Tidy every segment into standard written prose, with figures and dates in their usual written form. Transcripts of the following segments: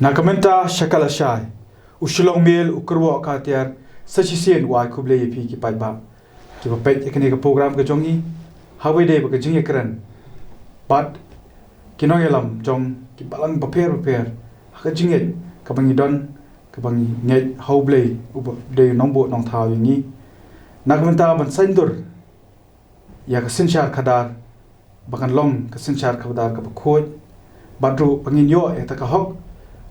Nakamenta shakala shai ushulong mel ukurwa katiar sachisien wa kuble yepi ki paiba jiba pet ekne ka program ka jongi hawe de ba jinge kran pat kinoyelam jong ki balang paper ka jinge ka bangi don ka bangi nge hauble uba de nombo nong thaw yingi nakamenta ban saindur ya ka sinchar khadar bakan long ka sinchar khadar ka khoj badru pangin yo eta ka hok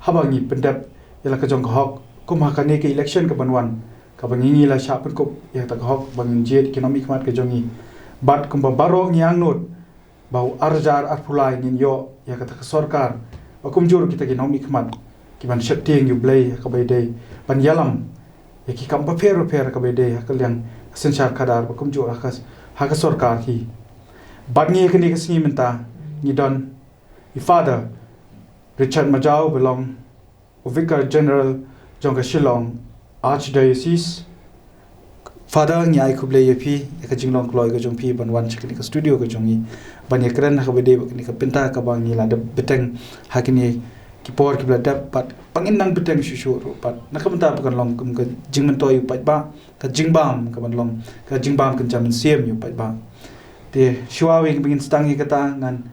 habangi pendap yala ka jong ka hok kum hakane ke election ka banwan ka bangi la sha pen ko ya ta ka hok bangin jet economic mat ka jongi bat kum baro ngiang not bau arjar arpulai nin yo ya ka ta sarkar akum jur kita economic mat ki ban shetting yu blay ka bay day ban yalam ya ki kam pa fer ka bay day ka liang senchar khadar akum jur ha ka sarkar hi bat ngi ka ni ka singi menta ni don father Richard Majau belong Vicar General Jongka Shillong Archdiocese. Father nyai kuble yepi ka jinglong kloi ka jongpi banwan chikni ka studio ka jongi ban yakran ha bede ni ka pinta ka bang ni la de beteng hakini ki por ki blada pat pangin nang beteng shushu pat nakamta pakan long kum ka jingman toy pat ba ka jingbam ka ban long ka jingbam kan jamin siem yu pat ba te shuawi bingin stangi kata ngan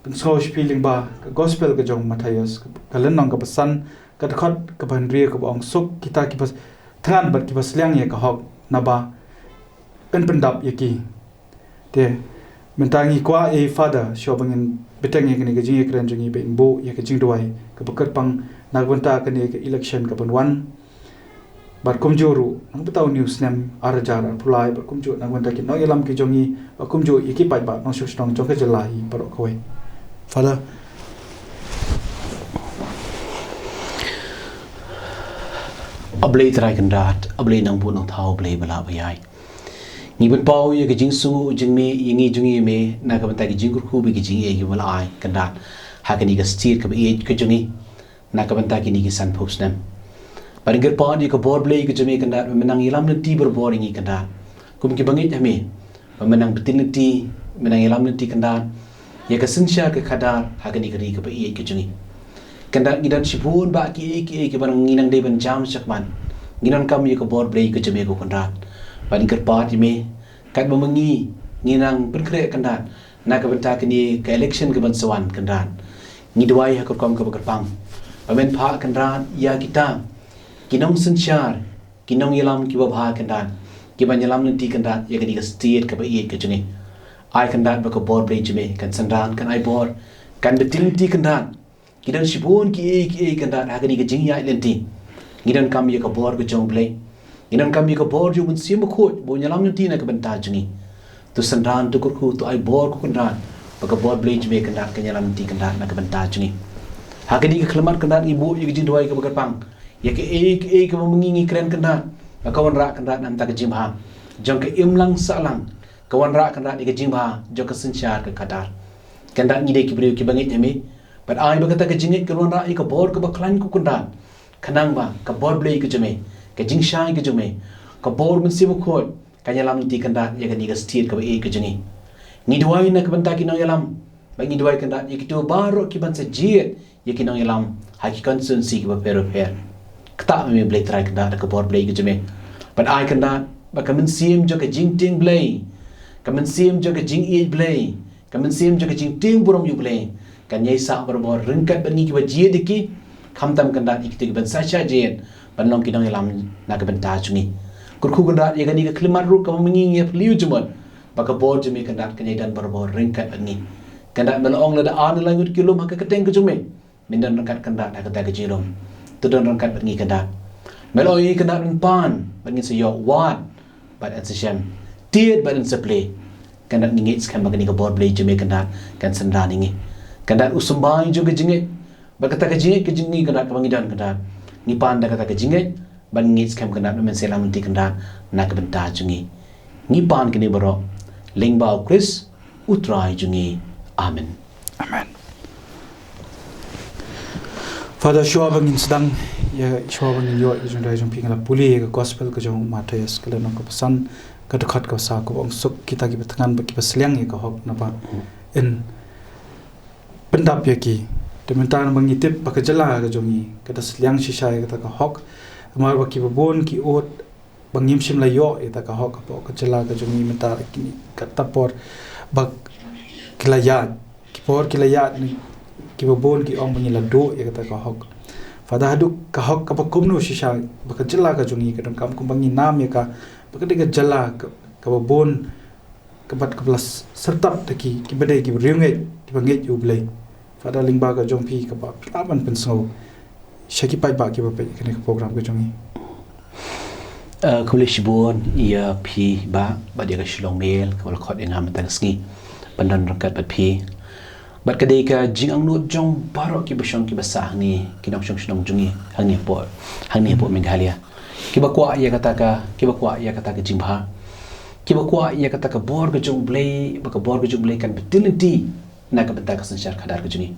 pensosh feeling ba gospel ka jong Matthias ka lenong ka pasan ka khot ka ban ri ka bong suk kita ki pas than bat ki pas liang ye ka hok na ba pen pendap ye ki te mentangi kwa e father sho bangin beteng ye ni ka jing ye kran jing be bo ye ka jing duai ka bakat pang nagbanta ka ni ka election ka ban wan bar kumjuru nang betaw news nem arjar pulai bar kumju nagbanta ki no yelam ki jongi kumju ye ki pai ba no shostong jong ka jalai par khoi Father, ablay try kandat, ablay nang bunong tao ablay balabay. Ngiban pao ya kijing sungu jing me yingi jungi me na kabanta kijing kurku bi kijing e balay kandat. Hakani ka steer ka bi ka jungi na kabanta kini ki san post nem. Paringar pao ni ka board blay ka jungi kandat menang ilam na ti berbor ingi kandat. Kum ki bangit me menang betin na ti menang ilam na ti kandat. Ya ka sinsha ka khadar hakani kari ka bai ka jungi kanda gidan sipun ba ki barang nginang de ban jam sakman nginan kam ya ka bor blay ka jame ko kanda ban ker party me kat mamangi nginang berkre kanda na ka benta kini ka election ka ban sawan kanda ngidwai ha ka kom ka pang amen pha kanda ya kita kinong sinshar kinong yalam ki ba bha kanda ki ban yalam nanti kanda ya kani ka state ka bai ka jungi I can dat baka board blade jeme kan sandan kan I board kan betilti kan dat kidan sibon ki kan dat hagani ka jingya ilenti ngidan kam ye ka board ka jong blade ngidan kam ye ka board ju mun sim ko bo nyalam ni tina ka benta jingi to sandan to kurku to I board ko kan dat baka board blade jeme kan dat kan nyalam ti kan dat na ka benta jingi hagani ka khlamat kan dat ibu ye jing doi ka bakar pang ye ka ka mengingi keren kan dat kawan ra kan dat nam ta ka jimha jong ka imlang salang kawan rak kan rak di jingba jo ka sinchar ka kadar kan dak ngide ki brio ki bangit yami but ai ba kata ka jingit kawan rak ka bor ka baklan ku kunda kanang ba ka bor blei ka jame ka jingshai ka jame ka bor mun simu khot ka yalam ti kan dak ya ka ni ka stir ka ba e ka jingi ni duai na ka banta ki no yalam ba ni duai kan dak ya ki to baro ki ban se jiet ya ki no yalam ha ki consistency ki ba pero per kta me blei try kan dak ka bor blei ka jame but ai kan dak ba ka mun sim jo ka jing ting blei kamen sim jo ka jing e blay kamen sim jo ka jing ting burom yu blay kan yai sa bor ringkat ban ni ki ba jie diki khamtam kan da ikti ban sa cha jen ban long ki dong lam na ka ban ta chungi kurku kan da ye kan ni ka klimat ru ka mengi ye liu jumon ba ka bor jemi kan da kan yai dan bor ringkat ban ni kan da ban ong la da an la ngut kilom ha ka teng ka jume min dan ringkat kan da ka ta ka jirom tu dan ringkat ban ni kan da melo yi kan da pan ban ni se yo wat ban an se shem tiet badan seplay kan dat ngit kan bagani ka board play jeme kan dat kan sandani ngi kan dat usumbai juga jinge bakata ka jinge kan dat ka bangidan kan dat ni panda kata ka jinge ban ngit kan dat men selam ti kan dat na ka benta jungi ni pan kini baro lingbau Chris utrai jungi amen Father Shua bangin sedang ya Shua bangin yo jong dai jong pingala puli ka gospel ka jong Matthias ka lenong ka pesan ka dekat ka sa ko bang suk kita ki betangan ba ki pasliang ye ka hok na ba in pendap ye ki Tementan mengitip pakai jela ke jongi kata seliang sisai kata ka hok mar baki babon ki ot bangim sim layo eta ka hok apa ka jela ke jongi mentar kini kata por bak kilayat ki por kilayat ni ki babon ki ong bangila do ya kata ka hok fada haduk ka hok ka bakumno sisai baka jela ke jongi ka kam kumbangi nam ya ka baka de jela ka babon kebat kebelas sertap taki ki badai ki riungai ki banget yu blai fada lingba ka jongpi ka ba pilaban pensau shaki pai ba ki ba pe kene program ka jongi Kuli shibon ia pi ba dia ka shilong mel ka khot engam tang ski pandan rakat bat pi bat ka dei ka jing ang no jong baro ki basong ki basah ni ki nong shong jungi hang ni po Meghalaya ki ba kwa ia kata ka jing bha ki ba kwa ia kata ka bor ka jong blai ba ka bor ka jong blai kan betilenti na ka benta ka sanshar khadar ka jungi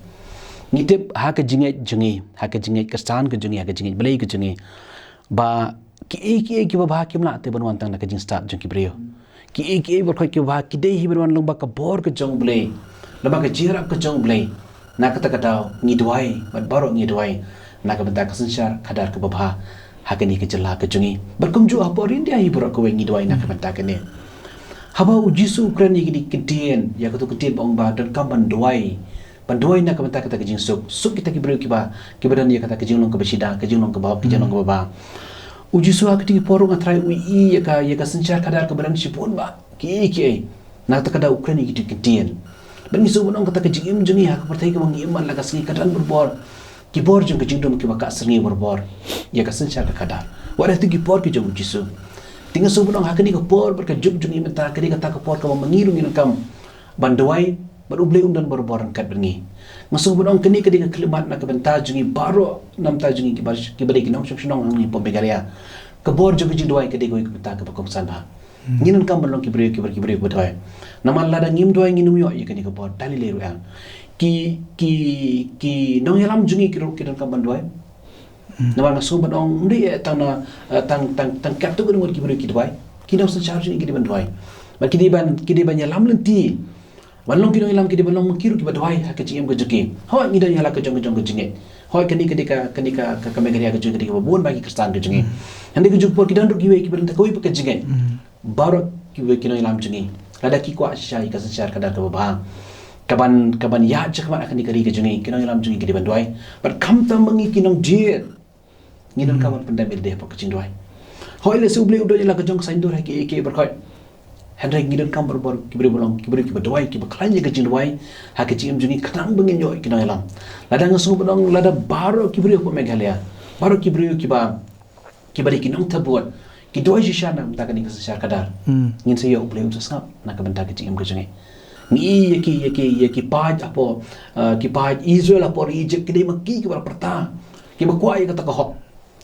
ngitip ha ka jungi ha ka jingai ka stan ka jungi ha ka jingai blai ka jungi ba ki ba ba ki mla te banwan tang na ka jing start jong ki brio ki bor ki ba ki dei hi banwan long ba ka bor ka jong blai la ba ka jirap ka jong blai na ka ta ka daw ngi duai bat baro ngi duai na ka benta ka sanshar khadar ka ba ha ka ni ka jala ka jungi bar kum ju ha por india hi bor ka we ngi duai na ka benta ka ne haba ujisu ukran ni di kedien ya ko ketip ong ba dan kam banduai na ka kata ke jing suk kita ki bro ki ba dan ya kata ke jing long ka besida ke jing long ka ba ki jing long ka ba ujisu ak ti porong atrai ui ya ka sanchar kadar ka badan sipun ba ki na ta kada ukran ni di kedien ban ni so bonong kata ke jing jungi ha ka pertai ka mangi iman la ka singi kadan berbor ki bor jung ke jing dom ki ba ka singi berbor ya ka sanchar ka kadar wara ti ki por ki jung ujisu tinggal sebelum hakani ke por berkejut jungi mentah kadi kata ke por ka mengirung ina kam banduai baru blai undan berboran kat bengi ngasuh bunong kini kadi ke klimat nak bentah jungi baro nam ta jungi ki bari kinong shong ang ni po Meghalaya ke bor jungi duai kadi goi ke bentah ke pakong sanba nginan kam belong ki bari bedai namal lada ngim duai nginum yo ya kadi ke por tali leru ang ki nong yalam jungi ki dan kam banduai namal ngasuh bunong ndi tang kap tu ngon ki bari ki duai ki nong san charge ki ban duai ba ki ban yalam lenti walong ki nong yalam ki ban long mengkiru ki badai ha ke cingem ke juki ho ngi dan yala ke jong ke jinge ho kani ka Meghalaya ke jinge ke bon bagi kristan ke jinge hande ke juk por ki dan ru ki we ki ban ta koi ke jinge baro ki we ki nong yalam jinge lada ki kwa shai ka san char ka dar ka ba kaban ya jak ma akan dikari ke jinge ki nong yalam jinge ki ban duai but kam ta mangi ki nong je ngi dan kawan pendamil deh pa ke jing duai ho ile su ble udo yala ke jong sain dur ha ki berkhoi Hendrik ngidan kam berbor kibri bolong kibri kibadwai kibaklanya ke jindwai ha ke jingem jungi kadang bengin yo kina yalam lada ngasu bodong lada baro kibri ko Meghalaya baro kibri kibari kinong tabuat kidwai shishana mtaka ni kasashar kadar ngin se yo uble utsap na ka benta ke jingem ke jungi ni yaki paj apo ki paj Israel apo Egypt kidai makki ki bar perta ki bakwai kata ka hok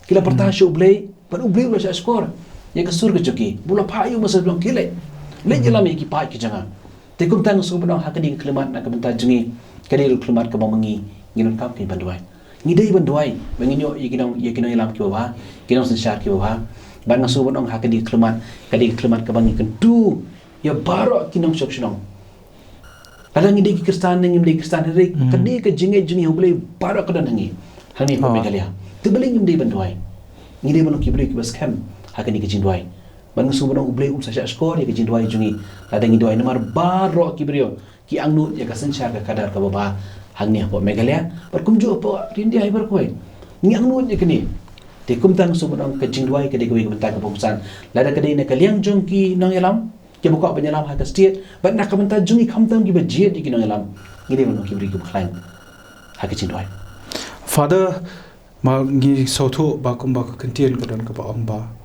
kila perta sho uble par uble ulah skor ya ke surga juki bula payu masa belum kile le jelam ki pai ki jangan tekum tang so benang hakadi klimat nak benta jungi kadi klimat ka mangi nginon kam ki banduai ngi dei banduai bangin yo yikinong yalam ki ba kinong sanshar ki ba ban ngaso benang hakadi klimat ka bangi kentu ya baro kinong shokshong kadang ngi dei kristan re kadi ke jungi hubli baro kadan ngi hani po Meghalaya tebeling ngi dei banduai ngi dei benang ki bri ki bas kam hakani ke jindwai ban sumudong uble sasha skor ya ke jindwai jungi ada ngidwai namar baro kibrio ki angnu ya ka sanchar ka kadar ka baba hangni po Meghalaya par kumju po India ai bar koi ni angnu ya kini te kumtang sumudong ke jindwai ke de goi ke benta ka pungsan lada ka de na kaliang jong ki nang yalam ke buka penyalam ha ka state ban nak ka benta jungi khamtam ki bajiet ki nang yalam ngide ban kibri ki khlain ha ke jindwai father ma ngi sotho ba kum ba kentien ka dan ka ba ong ba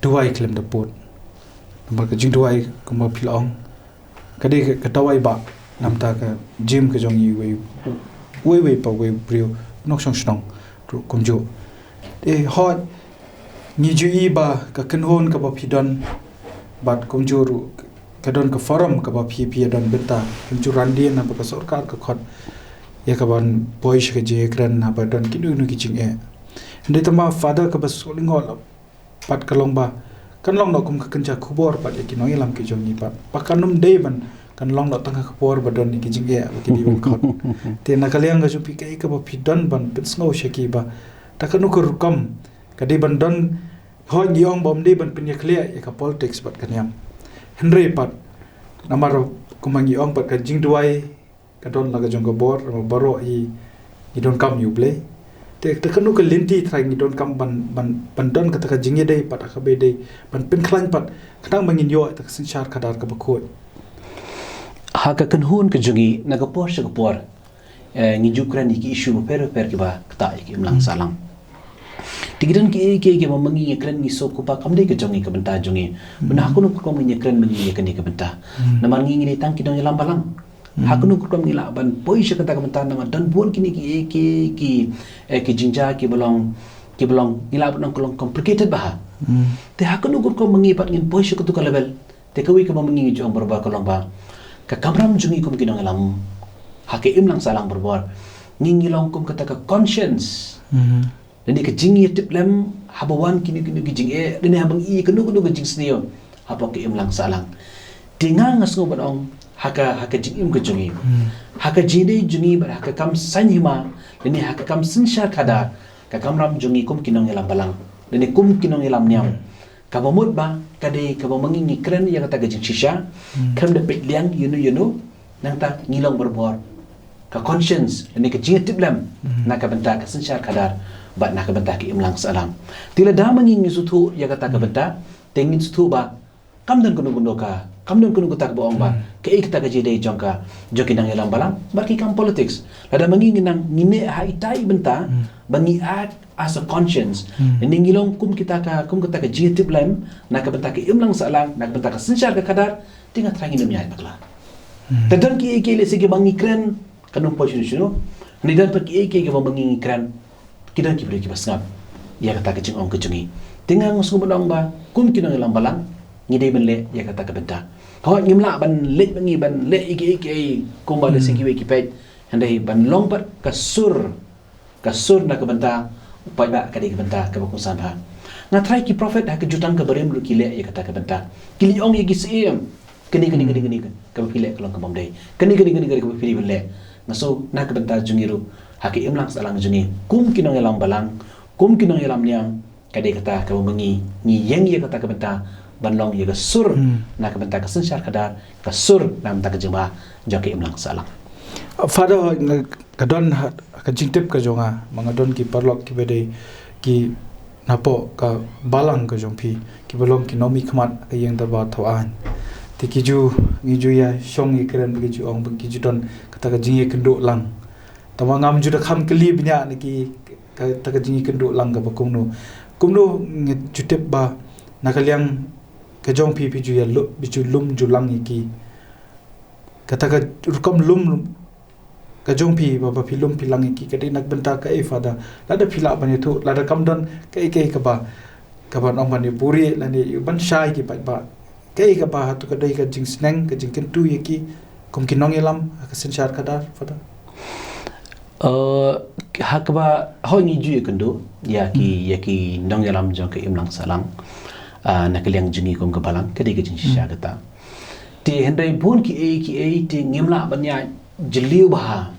duai klem da pot ba ka jing duai ka ma pilong ka de ka tawai ba nam ta ka jim ka jong yi we pa we brio nok shong shong ru kum jo e hot ni ju i ba ka kenhon ka ba pidon bat kum jo ru ka don ka forum ka ba pi don benta kum ju randien na ba ka sarkar ka khot ya ka ban boy shi ka je kran na ba don ki nu ki jing e ndai tama father ka ba soling hol pat kalong ba kan long no kum ka kenja kubor pat ya ki no ilam ki jong ni pat pakanum dei ban kan long dot tangka kapor badon ni kijing ya bagi di wangkot te nakaliang ga jupi kai ka pidon ban pitsngau shaki ba takanu kur kam kadi bandon hoi giong bom di ban pinya clear ya ka politics bat kanyam Henry pat namar kumangi ong pat ka jing duai kadon laga jong ka bor baro i don kam you play te kanu ka linti trai ni don kam ban don ka ta jinge dei pat ka be dei ban pin khlan pat kadang mangin yo ta sin shar kadar ka bakoi ha ka kan hun ka jungi na ka por sha ka por ngi jukran ki issue per ki ba ta ki mlang salang tigidan ki mamangi kran ni so ko ba kam dei ka jungi ka benta jungi bena aku nu ko ngi kran mangi ka ni ka benta na man ngi ni tang ki dong lam balang hakunu ko ngi la ban poi sha ka ta ka benta na dan buon kini ki jinja ki belong ila ban ko complicated bah te hakunu ko mangi pat ngin poi sha ka tu ka level te ka wi ka mangi jong berba ko ba ka kamram jungi kum kinong alam hake imlang salang berbor ngi long kum kata ka conscience dan ka jingi tip lem habawan kini jing dan habang i kanu jing snio haba ke imlang salang tingang ngas ngoban ong haka jing im ka jungi haka jide jungi bar haka kam sanyima dan haka kam sinsha kada ka kamram jungi kum kinong alam balang dan kum kinong alam niam kabamut ba kade kabamangi ni kren yang kata gajing shisha krem de pet liang you nang ta ngilong berbor ka conscience ni ka jing tiblam na ka benta ka sensyar kadar ba na ka benta ki imlang salang tila da mangi ni sutu yang kata ka benta tengin sutu ba kamdan kuno ka kamdan kuno tak boong ba ka ikta ka jide jongka joki nang ilang balang ba ki kam politics lada mangi nang ngine ha itai benta bangi as a conscience ningilong kum kita ka jitib lem na ka benta ki imlang salang na ka benta ka sensyar ka kadar tinga trangin nyai bakla tadan ki le sige bangi kren kanum position sino ni dan pa ki bangi kren kidan ki bre ki basngap ya kata ka jingong ka jungi tinga ngusum badong ba kum kinong ilang balang ngide ben le ya kata ka benta hawa ngimla ban le bangi ban le iki kum ba le sige we ki pet handai ban long pat kasur na ka benta upai ba kadai ka benta ka bakung sanha nga try ki prophet ha ka jutang ka barem lu kile ya kata ka benta kili ong ye ki sim kini ka pile ka long ka bomdai kini ka pili bele ngaso na ka benta jungiru ha ki imlang salang jungi kum kinong elam balang kum kinong elam niang kadai kata ka mengi ni yang ye kata ka benta banlong ye ka sur na ka benta ka sensyar kadar ka sur na benta ka jema joki imlang salang Father kadon ka jingtip ka jonga mangadon ki parlok ki bede ki napo ka balang ka jongpi ki balong ki nomi khmat ka yeng da ba thawan ti ki ju ya shong i kren ki ju ong ki ju don kata ka jingi kendo lang tama ngam ju da kham kli bnya ni ki ta ka jingi kendo lang ka bakung no kumno jutep ba nakaliang ka jongpi pi ju ya lu bi ju lum ju lang ki kata ka rukom lum ka jongpi baba pilum pilang iki kadi nak benta ka fada lada pila bani tu lada kamdon ka ba ong bani puri lani ban shai ki ba ka ba tu kadai ka jing sneng ka jing kentu yaki kum kinong elam ka sensyar kadar fada hakba ho ni ju kendo yaki nong elam jong ka imlang salang nakaliang jingi kum ka balang kadi ka jing shisha kata ti hendai bun ki ti ngimla banya jeliu bah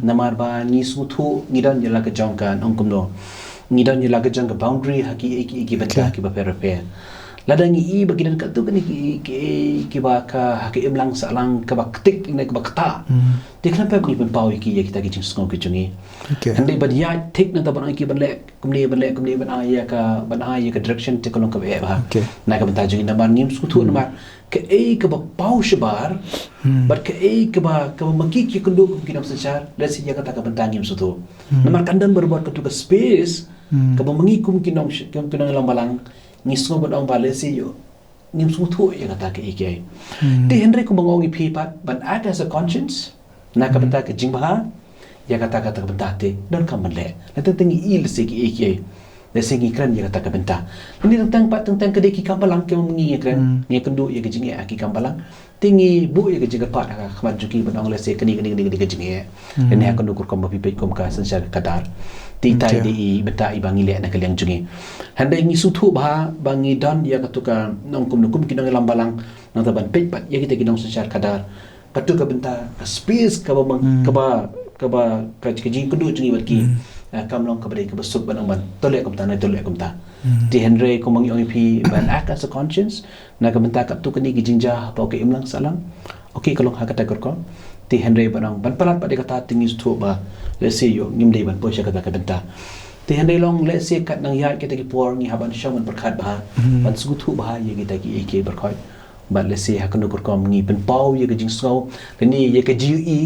namar ba ni sutu ngidan jela ka jongka nongkum no ngidan jela ka jongka boundary haki iki beta ki ba per ladang i bagidan ka tu kani ki ba ka haki imlang salang ka ba ketik ina ka ba kata ti kan pa ni ban pau iki ya kita ki jing skong ki jungi handai ba dia tik na ta ban ki ban le kumni ban aya ka direction ti kolong ka ba na ka benta jungi namar nim sutu namar ka ka ba pau shabar but ka ba maki ki kundu kum kinam sechar lesi ya kata ka bentangim sutu namar kandan berbuat ka tu ka space ka ba mangi kum kinong lam balang ngisngo ba ong balesi yo nim sutu ya kata ka ikai ti henry ko bangongi pipat ban act as a conscience na ka benta ka jingbaha ya kata ka bentate don ka manle na tengi il se ki ikai lesi ngi kran ya kata ka benta ni tentang ka deki kambalang ke mengi kran ni kendu ya ke jingi aki kambalang tingi bu ya ke jinga pat ka khmat juki banong lesi keni ke jingi ni ha kendu kur kom pipet kom ka sensyar kadar ti tai di beta i bangi le na kaliang jungi handai ngi sutu ba bangi don ya katuka nong kum kinong lam balang nang taban pej pat ya kita ginong sesyar kadar katu ka benta ka space ka ba ka jing kudu jungi barki kamlong ka bari ka basuk banang ban tole ka benta na tole ka benta ti Henry ko mangi ong pi ban act as a conscience na ka benta ka tu kani gijingja pa ke imlang salang okay kalong hakata ko ti Henry banang ban palat pa de kata tingis tu ba let's say yo ngim dei ban po siya kata ka benta ti Henry long let's say kat nang ya kita ki por ngi haban syang ban perkhat ba ban sugutu ba ye kita ki ek berkhoi ba let's say hakan ko kom ngi pen pau ye ka jing sngau ni ye ka GE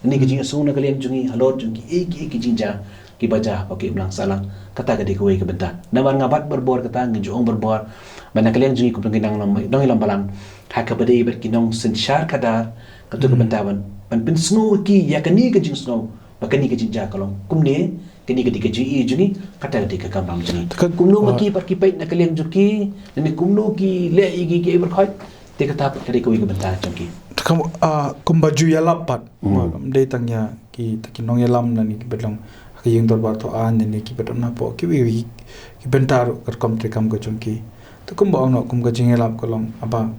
ni ka jing song na kalian jungi halot jungi ek jingja ki baja pakai ulang salang kata gede ko ka benta naman ngabat berbor kata ngejong berbor bana kalian jungi ko nang nang ilang balang haka bade ber kinong sensyar kadar katu ka benta ban pen sngau ki ya ka ni ka jing sngau ba ka ni ka jingja kalong kumne kini ketika GE jungi kata ketika kambang jungi kumno maki par ki pait na kalian juki ni kumno ki le igi ki berkhoi te kata ketika wi ka benta jungi kam kumbaju ya lapat de tangya ki takinong yalam na ni bedlong ki yung dorbar to an ni ki bedon na po ki wi ki bentar kar kom tre kam ko chunki to kum ba no kum ga jing yalap kolong aba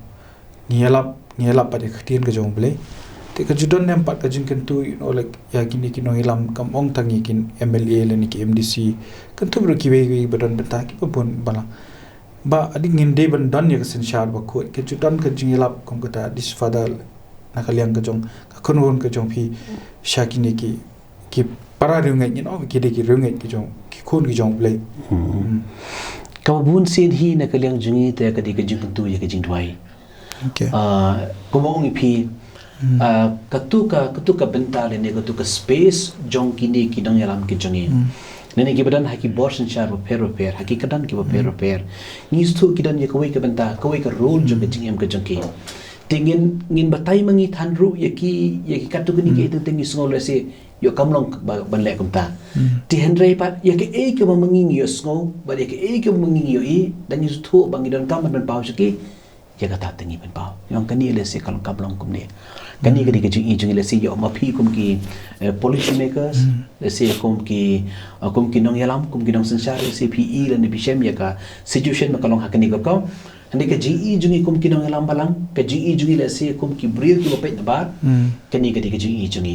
ngiyalap pa de khtien ga jong ble te ka judon nem pat ka jing kan tu like ya kini ki no yalam kam ong tangi kin MLA le ni ki MDC kan tu bro ki wi bedon benta ki pun bala ba adik nginde ban don ya sen shar ba ko ke judon ka jing yalap kom ka ta dis fadal nakaliang ka jong ka konwon ka jong phi shakini ki para rungai ni no ki de ki rungai ki jong ki khon ki jong play ka bun sin hi nakaliang jungi te ka de ka jing tu ya ka jing dwai okay ko mo ngi phi katu ka benta le ne katu ka space jong kini ki dong yalam ki jongi nene ki badan haki borsen char repair haki kadan ki repair ni stu ki dan ye ko ka benta ko ka role jong ki jing em ka jong ki tingin ngin batai mangi thanru yaki katu kini ke itu tingi sngol se yo kamlong ban le kumta ti Henry pat yaki e ke mangi yo sngol ba yaki e ke mangi yo i dan yu thu bangi dan kam ban pau siki ya kata tingi ban pau yang kani le se kalong kamlong kumne kani ke ke jing le se yo ma phi kum ki policy makers le se kum ki nong yalam kum ki nong sansar se PE le ni bishem ya ka situation ma kalong hakani ko Andi ka GE jungi kum kinong alam balang ka GE jungi la se kum ki brio ki bapet na bar kani ka GE jungi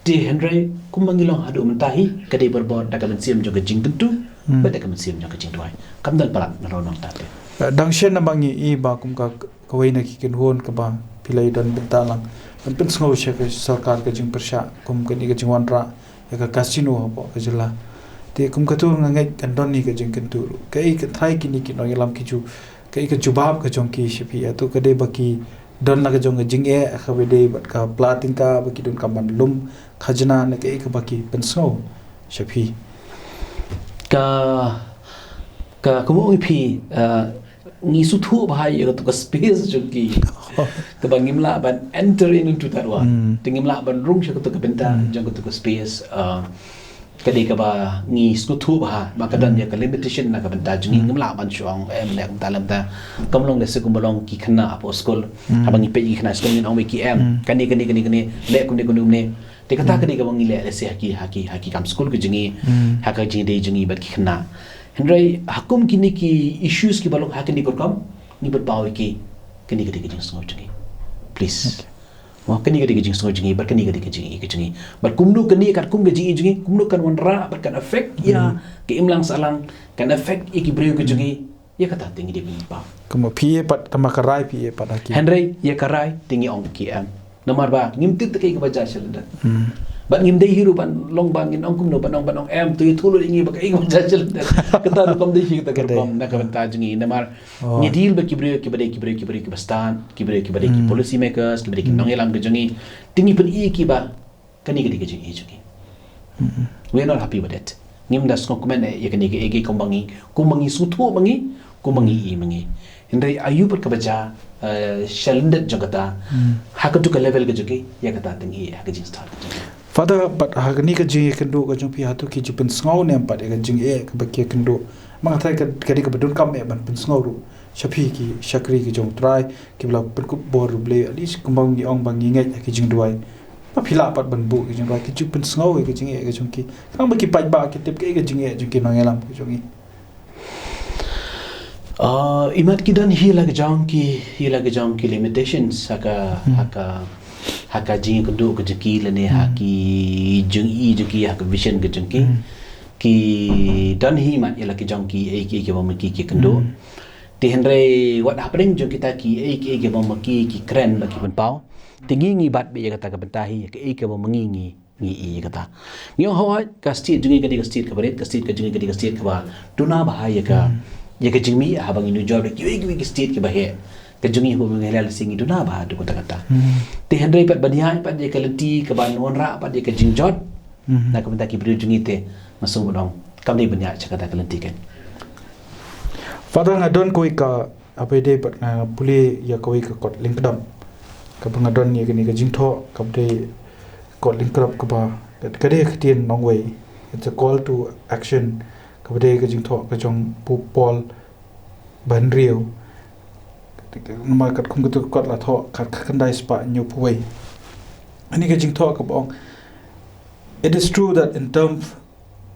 ti Henry kum mangilong hadu mentahi ka de berbor da ka mensiam jong ka jing tentu ba da ka mensiam jong ka jing tuai kam dal parat na ronong tate dang shen na bangi i ba kum ka kawai na ki kin hon ka ba pilai dan bentalang pen sngau she ka sarkar ka jing persha kum ka ni ka jing wanra ya ka casino ba ka jela ti kum ka tu ngai kan don ni ka jing kan tu ka i ka thai ki ni ki no yalam ki ju kai ka jubab ka jong ki shipi atu ka de baki don la ka jong jing e ka we de bat ka plating ka baki don ka ban lum khajna ne kai ka baki pensno shipi ka kumo pi ngi su thu bahai ya to ka space jong ki ka bangim la ban enter into that one tingim la ban rung sha ka to ka benta jong ka to ka space kadi ka ba ngi skutu ba makadan ya ka limitation na ka benta jungi ngimla ban chuang em le dalam ta kamlong le se kumbalong ki khna apo school abangi pe ki khna school ni ong ki em kani le kum ne te kata kadi ka bangi le se haki kam school ki jungi haka jingi de jungi ba ki khna Henry hakum kini ki issues ki balong hakini ko kam ni bat bawi ki kani ki jing sngau jungi please wah kani kadi jing sngau jungi bar kani kadi jungi bar kumnu kani kat kum gaji jungi kumnu kan wanra bar kan effect ya ke imlang salang kan effect iki brio ke jungi ya kata tinggi di bimpa kuma pie pat kama karai pie pat aki Henry ya karai tinggi ong ki am nomor ba ngimtit te ke baja shalda ban ngim dei hiru ban long bang in ong kum no ban ong em tu thulu ingi ba ke baja shalda kata no kom dei hi ta kom na ka banta jungi nomor ni deal ba ki brio ki bastan ki brio ki policy makers ki brio ki nong elam ke jungi tingi pen i ki ba kani ke jungi we are not happy with it ngim das ko komen ya kani ke ege kumangi sutu kumangi i mangi Henry ayu per kabaja shalindat jagata hakatu ka level ke jugi ya kata tingi ya ke jing start Father but hagni ka jing kendo ka jong pi hatu ki jipen sngau ne pat ka jing e ka bakke kendo mang thai ka kadi ka bedun kam e ban pen sngau ru shapi ki shakri ki jong try ki bla per ku bor ble alis kumbang ni ong bang ngai ki jing duai pa phila pat ban bu ki jing duai ki jipen sngau e ki jing e ka jong ki kang ba ki pai ba ki tip ke jing e jong ki nang elam ki jong Imat kidan hila ke jong ki limitations haka jing kudu ke jeki lene haki jung I jeki haka vision ke jengki ki dan hi mat ila ke jong ki ke bom ki kendo ti henre what happening jong kita ki ke bom ki kren ki pen pau tingi ngi bat be kata ke bentahi ke bom ngi I kata ngi ho ka state jungi ke state ke baret ke state ke jungi ke state ke ba tuna bahaya ka ya ke jingmi habang inu job ke state ke bahe ke jungi ho mengelal singi tuna bah tu kata ti hendrai pat banian pat dia ke lenti ke ban onra pat dia ke jingjot nak ke bentaki beri jungi te masung bodong kam ni banyak cakap ke lenti kan Father ngadon koi ka apa de pat na puli ya koi ka kot lingkdam ka ngadon ye ke ni ke jingtho ka de kot lingkrap ka ba ka de khitien nong way it's a call to action ka de ke jingtho ka jong pu pol ban riu nama kat kum tu kot la tho kat khandai spa nyu puai ani ke jingtho ka bong it is true that in terms of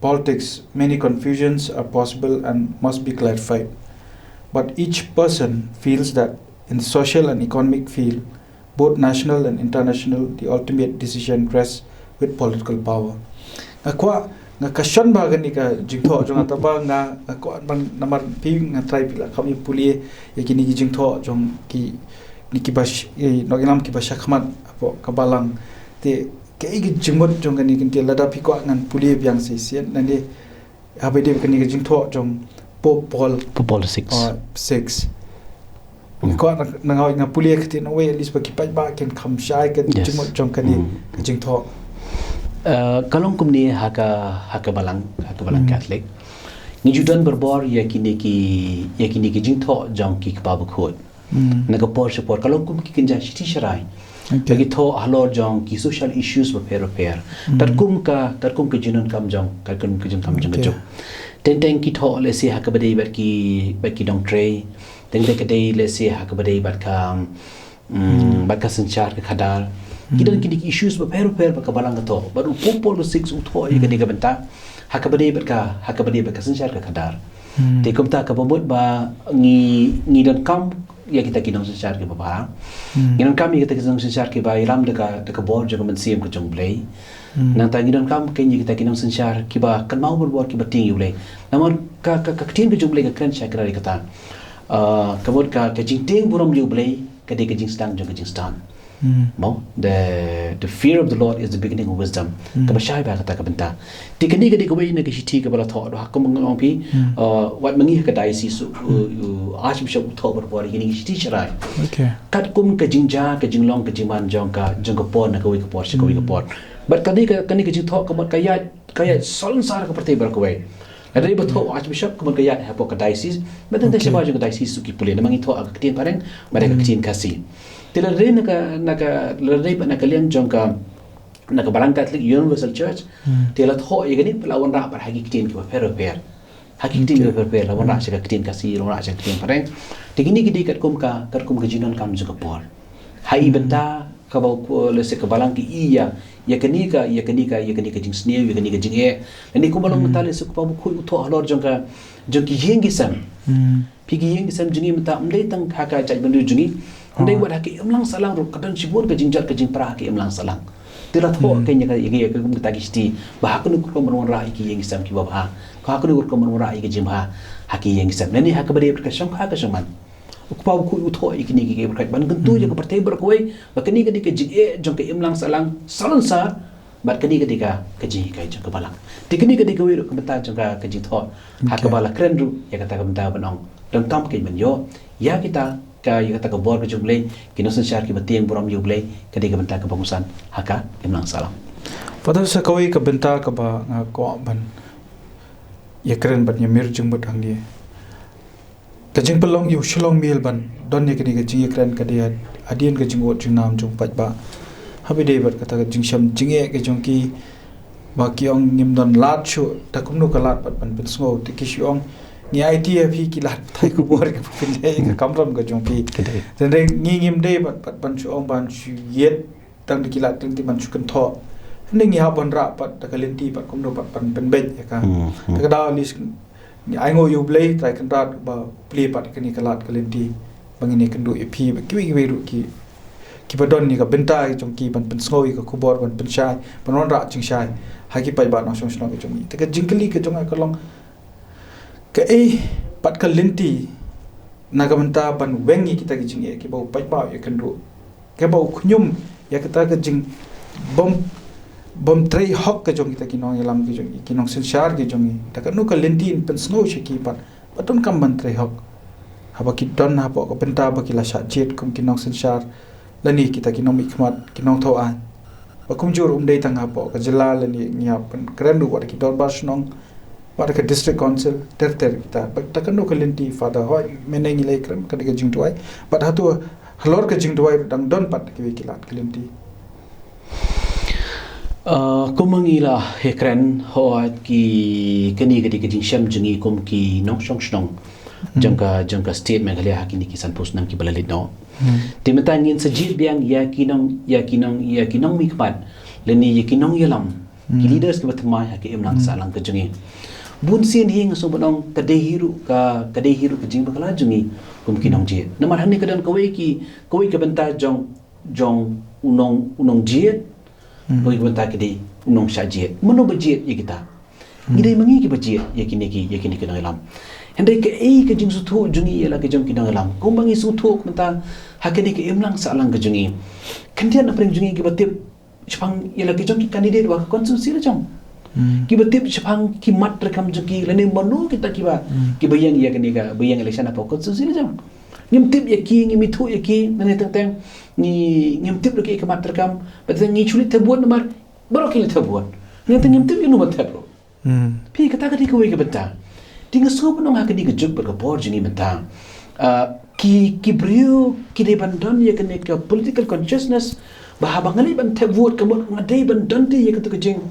politics many confusions are possible and must be clarified but each person feels that in the social and economic field both national and international the ultimate decision rests with political power akwa nga kasyon ba gani ka jingtho jong ataba nga ko ban namar pi nga try pila kami puli yakini jingtho jong ki niki bas no inam ki basha khamat apo kabalang te ke igi jingmot jong gani kinti lada pi ko ngan puli biang se sien nande habede kani jingtho jong pol 6 ko nga puli khati no we at least ba ki pa ba ken kham shai kan jingmot jong kani jingtho kalong kumni haka balang Catholic ni judan berbor yakini ki jingtho jong ki babu khod naga por support kalong kum ki kinja shiti sharai bagi tho halor jong ki social issues repair tarkum ke jinon kam jong kalkum ke jong kam jong jong teng ki tho le se haka badai baki dong tray teng ke dei le se haka badai bat ka sanchar ke khadal kidan kini issues repair ka balang to baru popol 6 utho ye kini ka benta hakabade ka sanchar ka khadar te kumta ka bomot ba ngi dan kam ya kita kinong sanchar ke baba ngi kam ya kita kinong sanchar ke ba iram de ka bor jo man sim ka jong blai nang ta ngi dan kam ke ni kita kinong sanchar ki ba kan mau bor ki bating yu blai namon ka tin ka jong blai ka kan shakra ri kata kabot ka jing ting buram yu blai ka de ka jing stang jong ka jing stan the fear of the Lord is the beginning of wisdom. Kabashai ba kata kabenta. Tikani kadi kawai na kishiti kabala tho do hakum ngompi wat mangi ka diocese archbishop tho bar hini kishiti sharai. Okay. Kat kum ka jingja ka jinglong ka jingman jong ka por na kawai ka por shikawai ka por. But kani ka jing tho ka kaya solon sar ka partai bar kawai. Ada ibu tho archbishop ka kaya hapo ka diocese. But then siapa jong ka diocese suki pulih na mangi tho ka ketien pareng mereka ketien kasih. Tila rin naka liang jong ka naka balang Catholic Universal Church tila tho igani pelawan ra par hagi kitin ki repair hagi kitin ki repair lawan ra sika kitin kasi lawan ra sika kitin pareng tigini gidi kat kum ka jinon kam juga por hai benta ka ba ko le se ka balang ki iya ya kani ka jing snew ya kani ka jing e ni ko balong mentale se ko pa ko utho halor jong ki yengi sam pigi yengi sam jingi mata mdai tang haka chai bandu jingi ndai wada ki imlang salang ro kadan sibur ka jingjat ka jingpra ki imlang salang tira tho kenya ka yegi ka gum ta gisti ba hakunu ko mon ra ki yengi sam ki baba ka hakunu ko mon ra ki jimha haki yengi sam nani haka bare ka sham ka shaman ukpa ku utho ikini ki ka ban gantu je ka partai ber koi ba kani ka dik jing e jong ka imlang salang salon sa bat kani ka dika ka jing ka jong ka balang tikini ka dika wi ro ka mata jong ka jing tho haka bala krenru ya ka ta ka mata banong dan kam ke menyo ya kita ka kata ka bor ka jumlay kinosan syar ki batiang buram jublay kadi ka benta ka bangusan haka imlang salam Father sa kawai ka benta ka ba nga ko ban ya keren ban ya mir jung bat ang dia ka jing pelong yu shlong mil ban don ne kini ka jing keren ka dia adien ka jing wot jing nam jung pat ba habi de bat kata ka jing sham jing e ka jong ki ba ki ong nim don lat shu ta kum no ka lat pat ban pin smo ti ki shu ong ni idea phi ki lat thai ko bor ka pile ka kamram ka jong pi ten re ngi ngim de pat ban chu ong ban chu yet tang ki lat tang ti ban chu kan tho ning ya ban ra pat ta ka lenti pat kum no pat pan pen bet ya ka ta ka da lis ni aingo yu blay try kan rat ba play pat kan ni kalat kalenti bangini kan du ep kiwi ru ki badon ni ka benta jong ki ban pensoi ka kubor ban penshai banon ra ching shai ha ki pai ba no shong shong jong ni te ka jingkali ka jong ka long ka pat kalenti nagamenta ban wengi kita ki jing ki bau pai ba ya kan du ke bau khunyum ya kita ka jing bom trei hok ka jong kita ki nong yalam ki jong ki nong silshar ki jong ta ka nu ka lenti in pensno shiki pat baton kam ban trei hok haba ki don ha po ka benta ba ki la sha jet kum ki nong silshar lani kita kinom ikmat kinong tho an bakum jur dei tang apo ka jila lani nya pen krendu war ki dor basnong war ka district council ter kita takano ka lenti fada hoy menengi le krem ka de jing tuai but hatu halor ka jing tuai dang don pat ki kilat lenti kumangila hekren hoat ki kani gadi ka jing sham jingi kum ki nong shong shnong jangka state Meghalaya hakini ki sanpus nang ki balalit no timata ngin sa jit biang ya kinong mikmat leni ya kinong yalam ki leaders ki batmai ha ki emlang salang ka jungi bun sin hing so bonong kadehiru ka jing bakala jungi kum kinong jit namar hanni kadan kawai ka benta jong unong jit boi benta ki de unong sha jit mono ba jit ya kita ngidai mangi ki ba jit ya kini kinong yalam Hendai ke ke jing sutu jungi ialah ke jong kidang alam. Kau bangi sutu menta hakini ke imlang salang ke jungi. Kandian apa yang jungi ke batip sepang ialah ke jong ki kandidat wa konsumsi la jong. Ki batip sepang ki mat rekam jungi lani manu kita ki bayang ia kini ka bayang election apa konsumsi la jong. Ngim tip ya ki ngim itu ya ki nani teng ni ngim tip lagi ke mat rekam batang ngi chulit tebuat nomor baru ki tebuat. Ngim ngim tip inu batap lo. Pi kata ke wei ke bentang. Tinggal so penong hak ni kejuk berkepor jengi mentang. Ki brio ki de bandan ya kene ke political consciousness bah bangali ban te vote ke ngadai bandan ti ya ketu kejing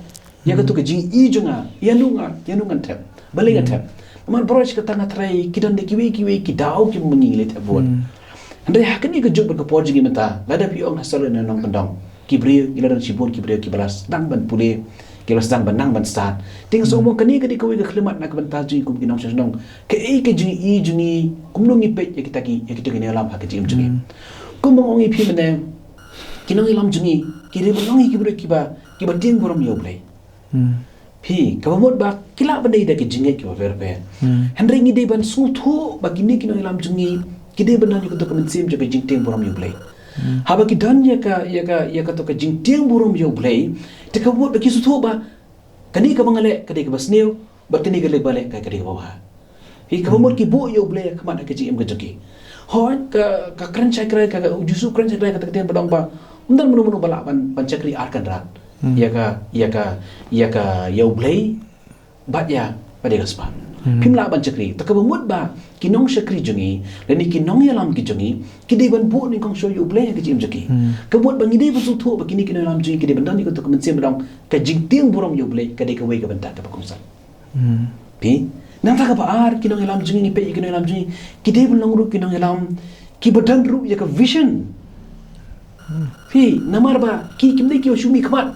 I junga ya nungan te balingan te man broch ke tanga trai kidan de kiwi ki dau ki mengile te vote andai hak ni kejuk berkepor jengi mentang lada pi ong hasal na nong bandang ki brio ilaran sibon ki brio ki balas dang ban pule kira sedang benang ban start ting so mo kani kadi kowe ke khlemat nak banta ji kum kinong sendong ke ke jungi kum no ngi pe ya kita ni alam ha ke jim jungi kum mo ngi phi mene kinong ilam jungi ki re mo ngi ki bre ki ba ting borom yo ble phi ka mo ba kila ba dei da ke jinge ki ba ver pe henry ngi dei ban su thu ba kini kinong ilam jungi ki dei ban ni ko to kom sim je be jing ting borom yo ble haba ki dan ya ka to ka jing ting borom yo ble Teka buat bagi suatu ba, kani ka mangale kadi ka basnew, bat kani ka lebale ka kadi ka bawa. Hi ka buat ki bu yo ble ka mana ka jim ka joki. Hoi ka kran chakra ka jusu kran chakra ka takten badang ba, undan munu bala ban chakri arkan rat. Ya ka yo ble bat ya pada ka spa. Pimla ban chakri, taka bumut ba kinong chakri jungi, lani kinong yalam ki jungi, kidi ban bu ni kong show yo ble ka jim joki. Kebuat bangi dei betul tu begini kena dalam jungi kidi bandan ni ko to kemensi badang ka jingting burom yo ble ka dei ka wei ka banta ka pakongsan. Pi nang ta ka ba ar kinong yalam jungi ni pe kinong yalam jungi kidi belong ru kinong yalam ki badan ru ya ka vision. Pi namar ba ki kimde ki shumi kmat.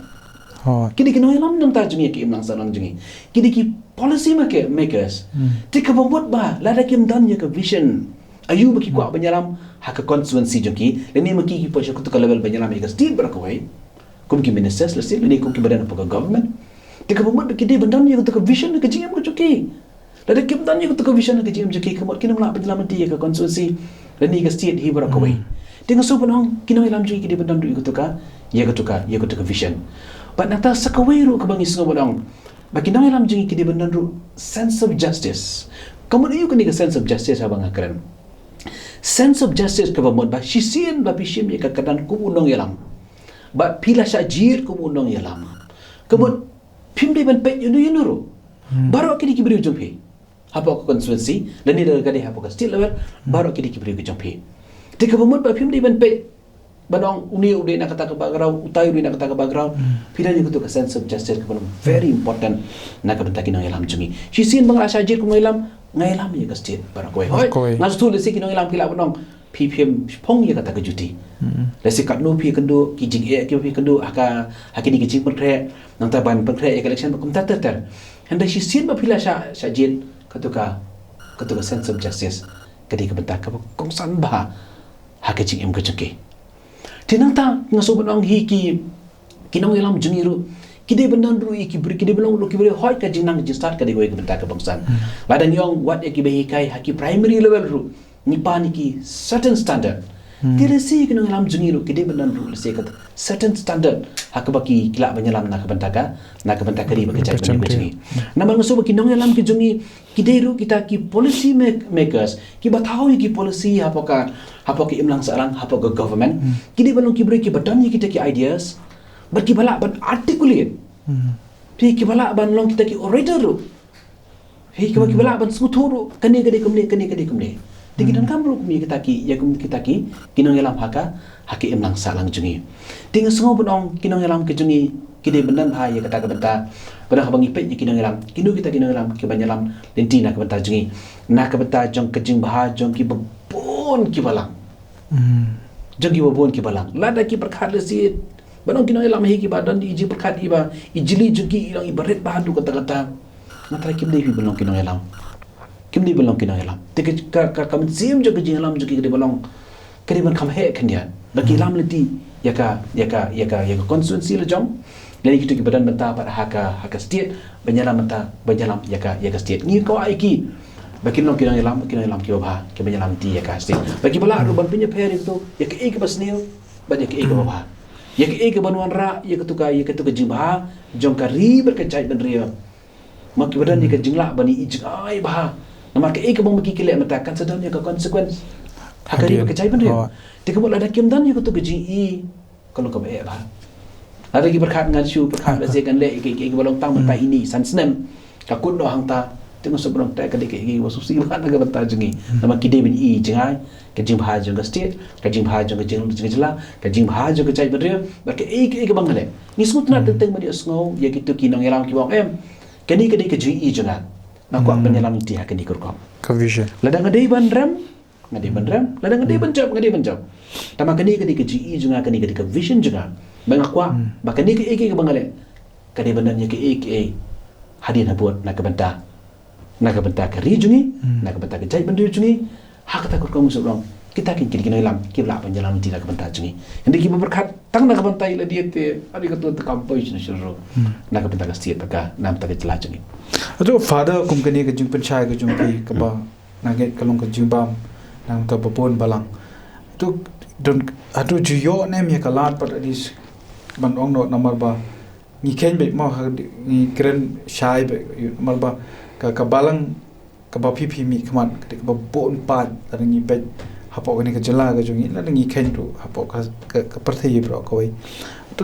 Kidi kinong yalam nang ta jungi ki imnang sanang jungi. Kidi ki policy makers. Tika pembuat ba lada kim dan ya ka vision. Ayu baki kwa banyalam hak constituency jungi leni maki ki posho kutu level banyalam ya state berakawai kum ki ministers lesi leni kum ki badan apa government tika pembuat baki de bandan ya kutu vision ka jingam ka juki lada kim dan ya kutu vision ka jingam juki kamot kinam la banyalam ti ya ka constituency leni ka state hi berakawai tinga so panong kinang ilam juki ki de bandan du ya kutu ka vision but nata sakawai ru ka bangis ngobodong baki nang ilam juki ki de bandan ru sense of justice kamu ayu ka ni ka sense of justice abang akran sense of justice ka bamod ba sisian ba pishim ya kakadan kumunong yalam ba pila sa jir kumunong yalam kabut pimde ban pe yunuro baro kidi kibri jumpi hapo ko constituency lani da gade hapo ka state level baro kidi kibri jumpi te ka bamod ba pimde ban pe banong uni nak kata ka bagraw utay uni nak kata ka bagraw pila ni ko to ka sense of justice ka very important na ka bantaki ng yalam jumi sisian bang asa jir kumunong yalam ngailam ya ka state para koy hoy ngastu lesi kinong ilam kila bonong ppm pong ya kata ka juti lesi katno pi kendo ki jing e ki pi kendo hakini ki jing pentre nang ta ban pentre election bakum tater handa si sin ba pila sa jin ketuka sense of justice kadi kebentak ka kongsan ba hakajing em kejengke tinang ta ngaso benong hiki kinong ilam jungiru kide benan ru iki beri kide belong lu kibere hoi ka jinang start kadi goy kebentak ka bangsan ladang yong what ekibe hikai haki primary level ru nipa niki certain standard Tila si kinong ilam jungiru kide benan ru le kat certain standard hakabaki kila banyalam nak bentaka ri bagi cai jungi namal ngaso baki nong ilam ki jungi kide ru kita ki policy makers ki batau ki policy apakah imlang sarang apakah government kide belong ki beri ki badan kita ki ideas berki bala ban articulate ki bala ban long kita ki orator ru ki bala ban suturu kani kumne Tigi dan kamru kumi kita ki kinong yalam haki imlang salang jungi. Tinga sengo benong kinong yalam ke jungi kide benan ha ya kata benta pada habang ipet ya kinong yalam kinong yalam ke banyalam lenti nak benta jungi nak benta jong kejing bah jong ki babon ki balang. Jong ki babon ki balang. Lada ki perkhat lesi benong kinong yalam hi ki badan di iji perkhat iba ijili jungi ilang ibaret bahadu kata-kata. Natrai kim devi benong kinong yalam. Kim di belong kinong yalam. Tika kam sim jo kejing yalam jo ki belong. Kadi ban kam he kan dia. Bagi lam leti yaka konstituensi le jong. Lagi kita ki badan benta pada haka state banyalam yaka state. Ni ko aiki. Bagi long kinong yalam ki ba ki banyalam ti yaka state. Bagi bala ru ban pinya per itu yaka e ke basnil ban yaka e ke ba. Yaka e ke banuan ra yaka tuka jing ba jong kari berkecai ban ria. Mak badan ni ke jingla bani ijai ba. Nama ke ik bang bagi kilek mata kan sedang ya ke konsekuens hakari berkecai pun dia tika bola ada kim dan ya tu gaji kalau ke bae bah ada lagi berkat ngacu berkat bezekan le ik balong tang mata ini sansnem kakun do hangta tengok seberang tak ke ik wasusi ban aga bata jengi nama kide bin jengai ke jing bha jeng state ke jing bha jeng jela ke jing bha jeng kecai pun dia bak ik bang le ni smut na tenteng madi asngau ya kitu kinong yalang ki bang kani ke ji jengat Naku apa nyalam ti akan dikurkam. Vision. Ladang ngadi bandram, ladang ngadi banjam. Tama kani ke GE juga kani ke vision juga. Bang aku bakani ke ek bangale. Kadi bandanya ke ek hadir buat nak benta ke rijungi, nak benta ke jai bandri jungi. Hak takut kamu seorang. Kita kini ilam, kita penjalan tidak ke benta jungi. Hendak kita berkat tang nak benta ila dia te. Hari ketua terkampoi sini nak benta ke setiap peka nam tak jelas jungi. Aduh, father kumkani ke jung pencai ke jung pi keba naget kalong ke jung bam nang ta babon balang. Itu don aduh juyo nem ya kalat pat adis ban ong no nomor ba ni ken be mo ni kren shai be nomor ba ka balang ka ba pipi mi kaman ke babon pan ta ni be hapo ni ke jela ke jung la ni ken tu hapo ka perthai bro koi. Tu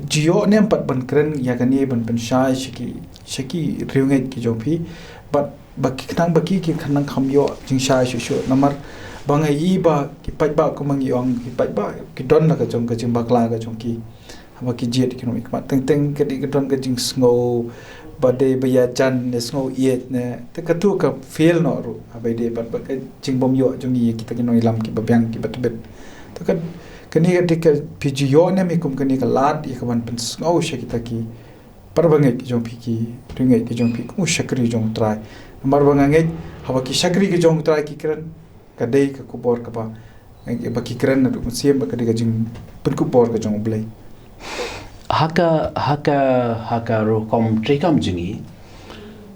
jiyo nem pat ban kren ya kani ban pencai shaki riunget ki jopi but baki ki khanang khamyo jingshai shu namar bangai ba ki pajba ko mangi ong ki pajba ki don la ka jong ka jing bakla ka jong ki haba ki jet economic ma teng ka di ka don ka jing sngo bade baya chan ne sngo yet ne te ka tu ka fail no ru abai de but ka jing bom yo jong yi ki ta ki no ilam ki babyang ki batbet to ka kani ka dik piji yo ne mi kum kani ka lat ya ka ban pen sngo shaki ta ki parbangai ki jong piki ringai ki jong piki mu shakri jong try marbangai hawa ki shakri ki jong try ki kran kadai ka kubor ka ba baki kran na du siem ba kadai ka jing pen kubor ka jong blai haka ro kom trekam jingi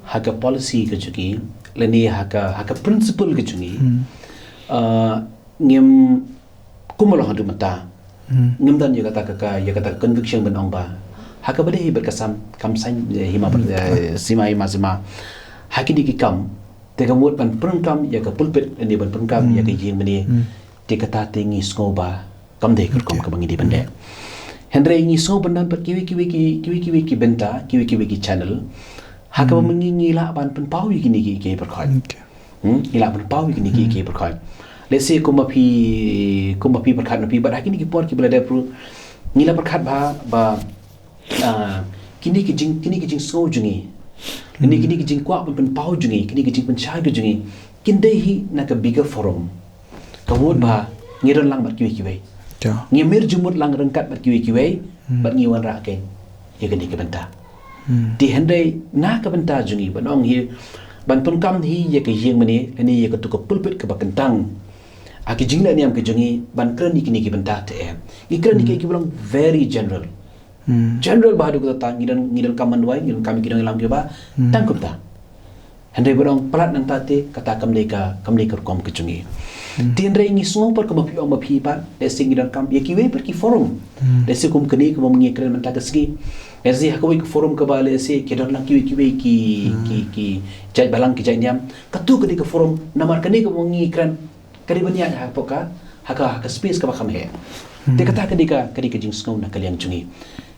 haka policy ka jingi leni haka principle ka jingi ngem kumalo hadu mata ngem dan ya kata conviction ben ong ba haka bade berkasam kamsan hima sima hakini ki kam tega mut ban perangkam ya ka pulpit ni ban perangkam ya ka jing meni te kata tingi skoba kam de kom ka bangi di bande Henry ngi so bandan per kiwi ki benta kiwi ki channel haka mengi ngila ban pen pawi kini ki berkhoi ngila ban pawi kini ki berkhoi let's say kumapi berkhat napi bad hakini ki por ki belada pro ngila berkhat ba kini ki jing so jungi kini ki jing kwa pen pau jungi kini ki jing pen chai ke jungi kinde hi na ka bigger forum kawud ba ngiron lang bat kiwi ngi mir jumut lang rengkat bat kiwi bat ngi wan ra ken ye kini ki benta di hendai na ka benta jungi banong hi banton kam hi ye ke yeng mani ani ye ke tu ko pulpit ke bakentang aki jingla niam ke jongi ban kran ni kini ki banta te ni kran ni ke ki bilang very general general bahadu ko ta ngidan kaman wai ngidan kami kidang lam ke ba tangkup ta handai borong pelat nang tate kata kam ka kom ke jongi tin re ngi sngo par ko mapi pa desi ngidan kam ye ki we per ki forum desi kum kini ko mengi kran manta ke ski erzi hakoi ke forum ke ba le se ke don lang ki jai balang ki jai niam katu ke forum namar kani ko mengi kran kadi bania hapoka haka space ka bakam he te kata kadi ka jing sngo na kaliang jungi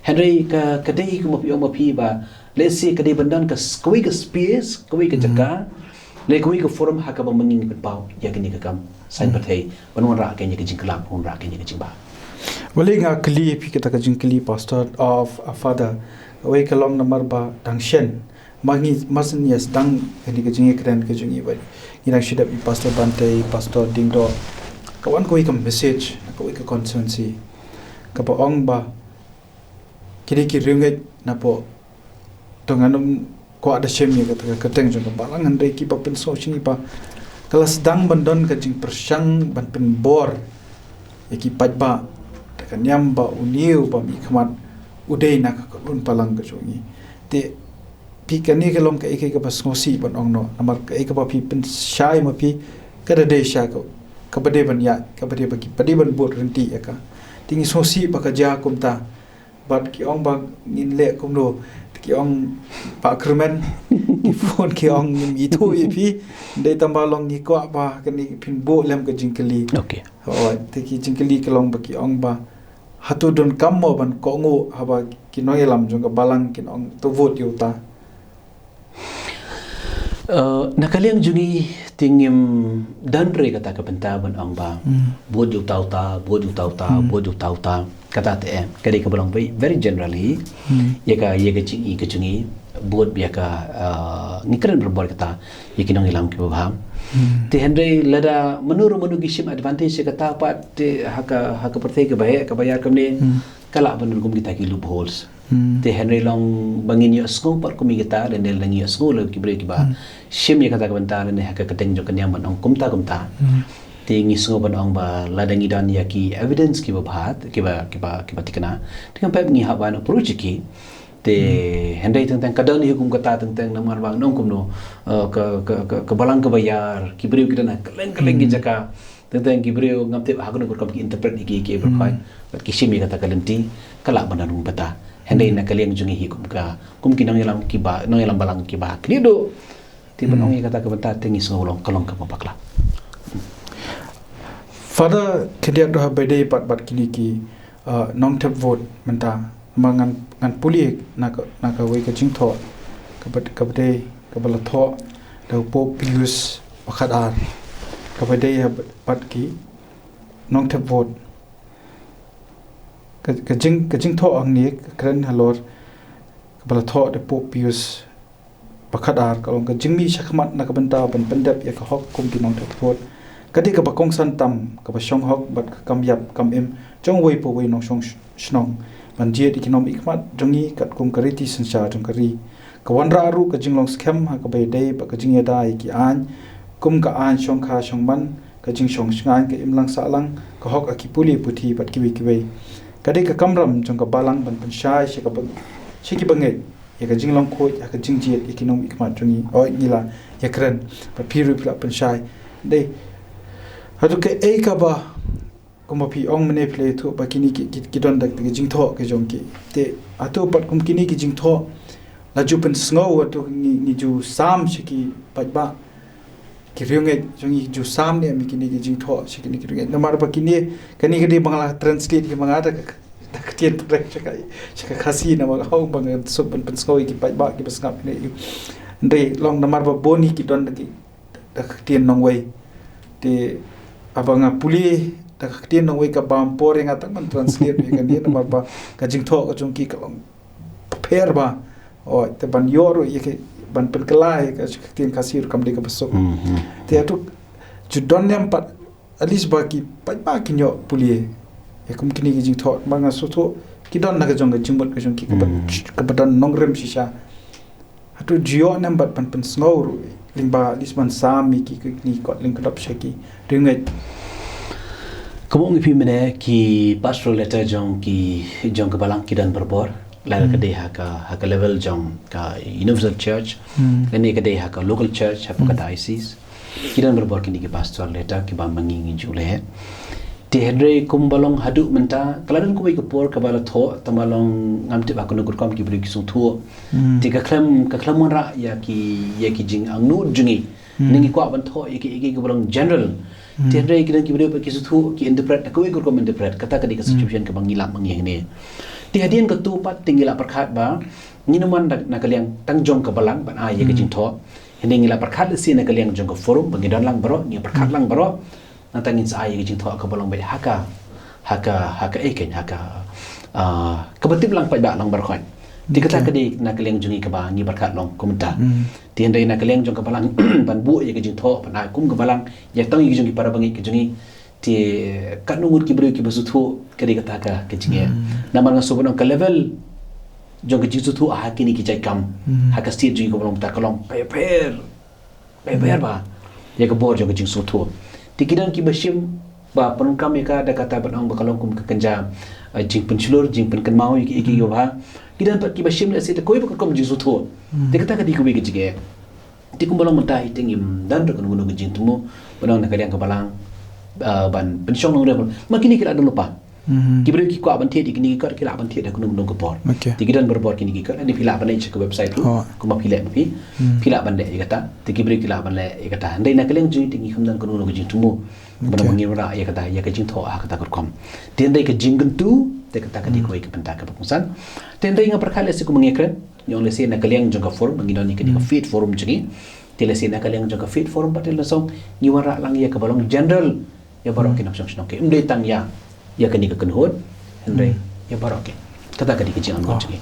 henry ka kadai ko mapi ba let's say kadai bandan ka koi ka space koi ka jaka le koi ka forum haka ba manging pau ya kini ka kam sai pathai banwan ra ka ni ka jing klam hon ra ka ni ka jing ba wali nga kli pi kita ka jing kli pastor of a father wai ka long namar ba dang shen mangi masen yes dang kani ka jing ekran ka jungi ba ina shida pi pastor bante pastor dingdo kawan koi ka message koi ka constituency ka pa ong ba kiri ki ringet na po tonganum ko ada shemi ka keteng jong ba lang handai ki pa pen so sini pa kelas dang bandon ka jing persang ban pen bor ki pat ba kan nyam ba uniu ba mi khamat udai na ka un palang ka jongi te pi kani ke long ka ek ka bas ngosi ban ong no namar ka ek ba pi pen shai ma pi ka de sha ko ka bade ban ya ka bade ba ki padi ban bot renti ka tingi sosi ba ka ja kum ta bat ki ong ba ngin le kum do ki ong pa krumen ki phone ki ong mi thu e pi de tamba long ni ko ba kani pin bo lem ka jingkali okay te ki jingkali ka long ba ki ong ba hatu don kammo ban ko ngo haba ki no yelam jong ka balang kin ong to vote yu ta nakaliang jungi tingim dan re kata ka banta ban ang ba bod yu tau ta kata te kadi ka balang very generally ye ka jingi bod biya ka ngikran berbor kata ye kinong ilam ki ba te henry lada menuru gishim advantage kata pat te haka pertai ke baik ka bayar kamne kala banun kum kita ki loopholes te henry long bangin yo sko par kum kita dan del ngi sko le ki break ba shim ye kata ka banta ne haka keteng jo kanyam ban kumta te ngi sko ban ong ba lada ngi dan ya ki evidence ki ba bhat ki ba tikana tikam pa ngi ha ba no projiki te hendai tentang kadang ni hukum kata tentang namar bang nong kumno ke balang ke bayar kibriu kita na keleng ki jaka tentang kibriu ngamte hakun ko kam ki interpret ki berkhoi bat kishimi kata kalenti kala banarung bata hendai na kaleng jungi hukum ka kum ki nang yalam ki ba nang yalam balang ki ba krido ti banong kata ke bata tengi songolong kalong ka papakla father kedia do habede pat kini ki nong tap vote menta ngan puli na ka wei ka jing tho ka bade ka bala tho da po pius pakhat ar ka bade pat ki nong tap vote ka jing tho ang ni kran halor ka bala tho da po pius pakhat ar ka long ka jingmi shakmat na ka banta ban pandap ya ka hok kum ki nong tap vote kadi ka bakong san tam ka ba shong hok bat kam yap kam em chong wei po wei nong shong shnong banjit economic mat jongi kat kum kariti sansa jong kari kawanra ru ka jinglong scam ha ka bai dei ba ka jingya dai ki an kum ka an shong kha shong man ka jing shong shngan ka imlang sa lang ka hok akipuli puthi pat ki wi kadi ka kamram jong ka balang ban pan shai she ka bang she ki bangai ya ka jinglong khoi ya ka jingjit economic mat jongi oi nila ya kran pa piru pla pan shai dei hadu ke ei ka ba kuma pi ong mane play thu bakini ki don dak ki jing tho ke jong ki te atu pat kum kini ki jing tho la ju pen sngo atu ni ju sam shiki pat ba ki ryonge jongi ju sam ne mi kini ki jing tho shiki ni ki ryonge namar bakini kani ki bangla translate ki manga dak tien trek chaka khasi na ma hong bang so pen sngo ki pat ba ki basngap ne ndai long namar ba boni ki don dak tien nong wei te abanga puli tak tien nong wei ka bam poring atak man translate ni kan dia namar ba ka jing tho ka jong ki ka long pher ba o te ban yoru ye ke ban pen kelai ka tien kasir kam de ka besok te atu ju don nem pat at least ba ki pa ki nyo puli e kum kini ki jing tho manga so tho ki don na ka jong ka jing bot ka jong ki ka don nong rem shisha atu jio nem bat pan pen snor lingba lisman sami ki ni kot ling klop shaki ringai Kamu ngipi mana ki pastoral letter jong ke balang ki dan berbor lara kedai haka level jong ka universal church kene kedai haka local church haka diocese ki dan berbor kini ki pastoral letter ki ba mangingi jule ti hedre kumbalong hadu menta kaladan ko ke por ka bala tho tamalong ngamti ba kono kurkom ki bri ki sung tho ti ka klam ra ya ki jing ang nu jungi ningi kwa ban tho ki balong general ti hedre ki dan ki bri ki su tho ki interpret ko kurkom interpret kata ka di ka situation ka bangila mangi ne ti hadian ka tu pat tingila perkhat ba ninuman na kaliang tangjong ka balang ban a ye ki jing tho hindingila perkhat si na kaliang jong ka forum bangidan lang baro ni perkhat lang baro nantangin sa ay gijing tho ka balong bay haka eken haka kabatib lang pa ba lang barkon di kata ka di na kaleng jungi ka ba ngi barkat long kumta ti andai na kaleng jong ka balang ban bu ye gijing tho pan kum ka balang ya tang gi jungi para bangi ki jungi ti kanungut ki bru ki basu tho ka di kata ka kijing namar nga subon ka level jong gi jisu tho ha kini ki jai kam haka state jungi ka balong ta kalong per ba ya ka bor jong gi jisu tho tikidan ki bashim ba penungkam ka ada kata banang bakalong kum kekenja jing penculur jing penken mau ki yo ba kidan pat ki bashim la sita koi bakom jisu tho tikata ka di ku be jige tikum balong mata hiting im dan ro kunu jing tumu banang nak yang ka balang ban pensyong nong rebel makini kira ada lupa kibri ki ko ban tie dikini ki kira ban tie da kunu nong ko por tikidan berbor kini ki ni pila ban ke website tu kuma pila pila ban de kata tikibri kila ban le kata andai na keleng jing tingi khamdan kunu nong jing tumu bana mangi ra kata ya ka jing tho kata kurkom tendai ke jing gentu te kata ka di ko ke penta ka pungsan tendai nga perkale se ku mangekren yang le se na keleng jong ka forum mangi ni ka di ka feed forum jingi tele se na keleng jong ka feed forum patel la song ni wara lang ya ka balong general ya barok ke napsong snong ke umdai tang ya kani ka kenhod hendai ya barok ke kata ka di ke jing an jingi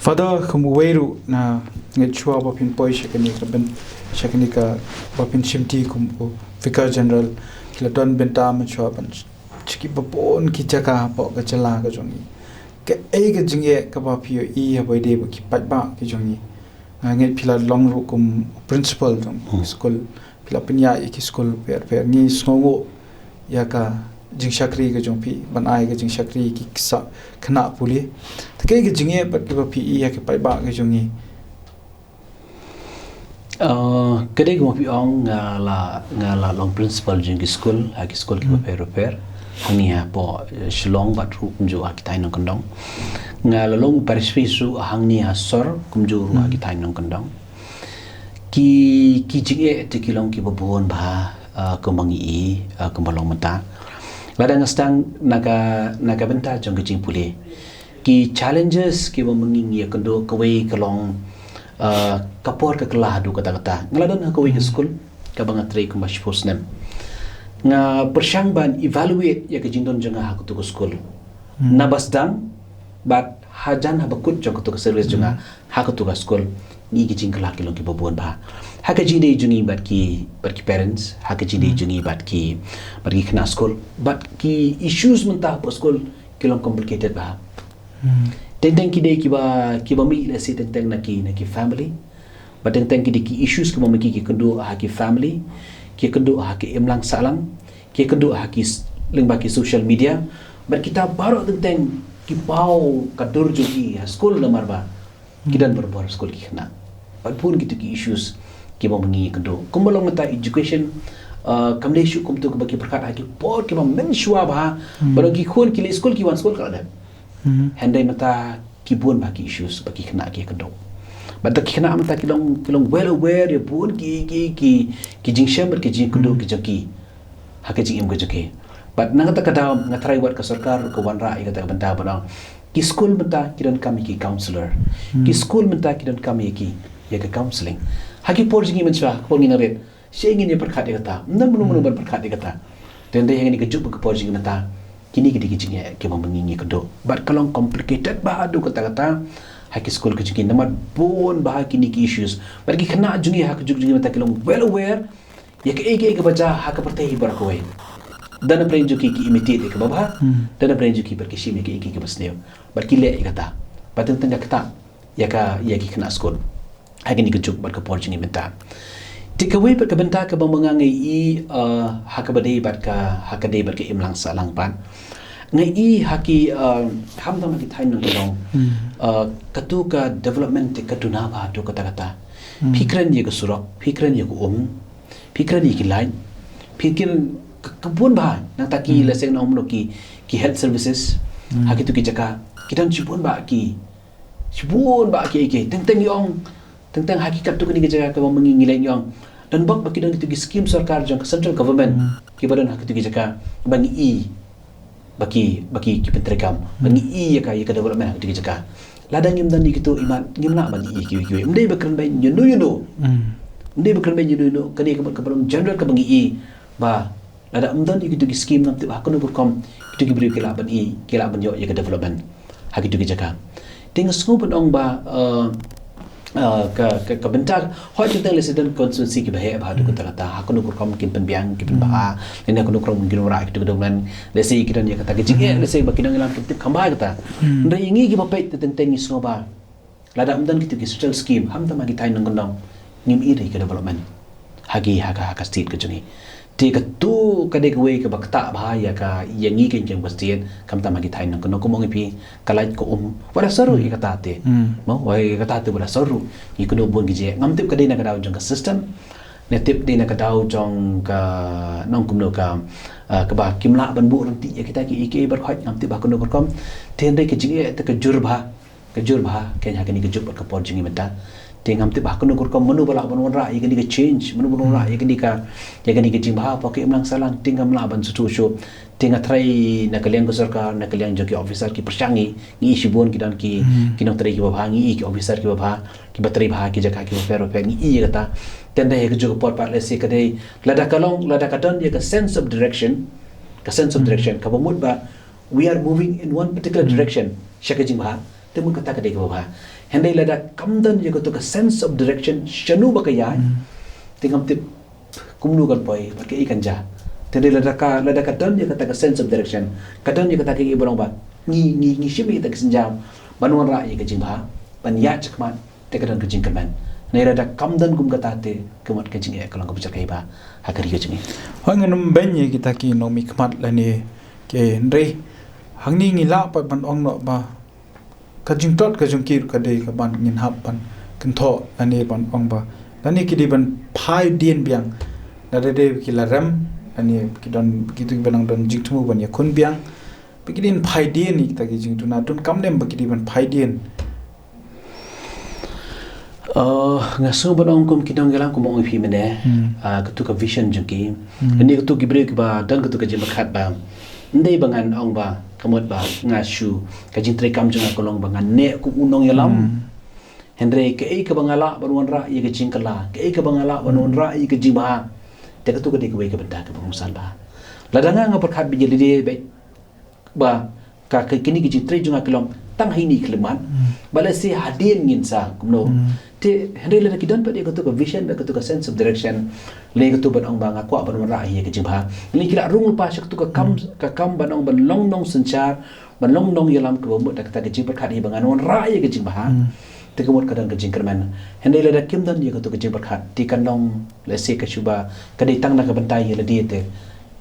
Father kumuweru na ngechua bapin poi shakani ka ben shakani ka bapin shimti kumpo Vicar General kilaton benta machua ban chiki babon ki jaka po ka chala ka jongi ke ai ka jingye ka ba pio I ha boide ba ki pat ba ki jongi nge pila long ru kum principal jong school pila pinya ki school per ni snongo ya ka jing shakri ka jong pi ban ai ka jing shakri ki sa khana puli ta ke ka jingye pat ki ba pi ya ki pat ba ka jongi kedai ko pi ong ngala long principal jing school ki repair hani ha po shlong bat ru kumjo akitai nong kondong ngala long parish su hangni ha sor kumjo ru akitai nong kondong ki jinge te kilong ki babon ba kemangi kembalong mata ladang stang naga benta jong ki jing pule ki challenges ki bamangi ya kendo kawai kalong kapor ke kelah du kata-kata ngaladan ha kawai ke school ka bangat tray ko mas posnem nga persyang ban evaluate ya ke jindon janga ha kutu school na basdang bat hajan ha bakut jong kutu service janga ha kutu school ni ki jing kelah kilong ki babon ba ha ka jinde jungi bat ki parents ha ka jinde jungi bat ki kena school bat ki issues mentah po school kilong complicated ba tentang kide kiba mi la si tentang naki family but tentang kide ki issues ki mama ki kendo ha ki family ki kendo ha ki emlang salang ki kendo ha ki lingba ki social media but kita baru tentang ki pau kadur jogi school lamar ba kidan berbor school ki kena but pun gitu ki issues ki mama ngi kendo kumbalong mata education kamle shu kum tu bagi perkat ha ki por ki mama menshua ba baru ki khon ki school ki wan school kala handai mata kibun bagi issues bagi kena ki kendo but ki kena mata kilong well aware ya pun ki jing chamber ki jing kendo ki jaki ha ki jing em ki jaki but nang ta kada ngatrai wat ka sarkar ko wanra i kata benda banang ki school mata kidan kami ki counselor ki school mata kidan kami ki ya ka counseling ha ki por jing mencha ko ngin ret sengin ya perkhat kata mun perkhat kata dan dia yang ni kejuk ke por jing mata kini kita kijing ke memengingi kedo but kalau complicated bah adu kata-kata haki school kijing nama bon bah kini ki issues bagi kena jungi hak jungi mata kilong well aware ya ke baca hak pertai barakoi dana brain juki ki imitate ke baba dana brain juki berkishim ke basneo but kile kata pateng tengah kata ya ki kena school haki ni kejuk bar ke porjing mata Tikawai bat kabenta ka bangangai i hakabade bat ka imlang salang pan. Ngai i haki hamda maki thain nang dong. Katu ka development ka tuna ba tu kata-kata. Pikiran ye ka surok, pikiran ye ka pikiran ye ki lain. Pikiran kebun ba nang taki leseng nang umno ki health services. Haki tu ki jaka kitan cibun ba ki teng yong tentang hakikat tu kini kerja kau mengingilai yang dan bak baki dan itu skim sarkar jang central government kibadan hak itu kerja bangi baki kipentrekam bangi ya ka development hak itu kerja ladang ngim dan gitu iman ngimna bangi kiwi mendai bakran bain you know kani kabar general ka bangi ba lada amdan itu skim nam tu hakun burkom itu kibri kila ban yo ya ka development hak itu kerja tinggal scope ong ba ka bentar hoi kita lesson konstitusi ki bahaya bahadu kata hakun ukur kom kin penbiang ki penbaha ini hakun ukur mungkin ora itu dengan lesi kita dia kata kecing lesi baki nang ilang tip khamba kata ndai ingi ki bapai tentang isno ba lada amdan ki social scheme ham ta magi tain nang gondong nim iri ke development hagi haka state ke juni ti tu kadek we ke bakta bahaya ka yangi ke jeng bastiin kam ta magi tain nang gondong ko mongi pi kalait ko wala saru i kata te mo wai kata te wala saru i kuno bon gije ngam tip kadai na ka daw jong ka system ne tip di na ka daw jong ka nong kumno ka ba kimla ban bu rang ti ya kita ki ike bar khot ngam tip ba kuno kom ten dai ke jinge te ka jurba ken ha ke ni ke jurba ka por jingi meta tingam tip ba kuno kom manu bala ban ra i ke ni ke change manu ban ra i ke ni ka ya ke ni ke jing ba pa ke mlang salang tingam la ban su shu tinga trai na kalian ko sarkar na kalian joki officer ki persangi ni shibon ki dan ki kinong trai ki babhangi ki officer ki babha ki batri bha ki jaka ki fero pe ni i kata tenda he jo por pa lesi kadai lada kadon ye ka sense of direction ka bamut ba we are moving in one particular direction shaka jing bha temu kata kadai ki babha hendai lada kamdan ye ko to ka sense of direction shanu ba ka ya tingam tip kumnu kan poi ba ke ikan ja tadi lada ka don dia kata sense of direction kadon dia kata ke ibrong ba ni shimi ta kesenjam banwan ra ye ke jingba ban ya chakman te kadon ke jingkaman nei lada kamdan gum kata te kemat ke jinge kalau ko bicara kai ba hakari ke jinge hanganum benye kita ki no mikmat lani ke ndre hangni ngi la pa ban ong no ba ka jingtot ka jungkir ka dei ka ban ngin hap ban kentho ani ban ong ba lani ki di ban phai dien biang nada de ki la ram ani kidon begitu benang don jingtu ban ya kun biang begidin phaidien ni ta gi jingtu na don kamlem begidi ban phaidien ngaso banong kum kidong gelang kum ong phi mene ketu ka vision jengki ni ketu gibre ki ba dan ketu ka jema khat ba ndai bangan ong ba kamot ba ngasu ka jintre kam jeng kolong bangan ne ku unong yalam hendre ke ei ka bangala banwan ra ye ke jingkala ke ei ka bangala banwan ra ye ke jiba te ketu ka de ke benda ka bangusal ba ladanga nga perkhat bi jeli de ba ka kini ki jintre jeng kolong tang hini kliman bala si hadin ngin sa kumno te hendre le ki don pa de ketu ka vision ba ketu ka sense of direction le ketu ban ong ba nga kwa ban ra ye ke jingba ni kila rung pa shak tu ka kam ban ong ban long nong sanchar ban long nong yalam ka bo ta ka jing perkhat hi bangan on ra ye ke jingba te kemut kadang ke jingkerman hende le da kim dan ye ketu ke jing perkhat ti kan long le se ka shuba ka de tang na ka bantai ye le di te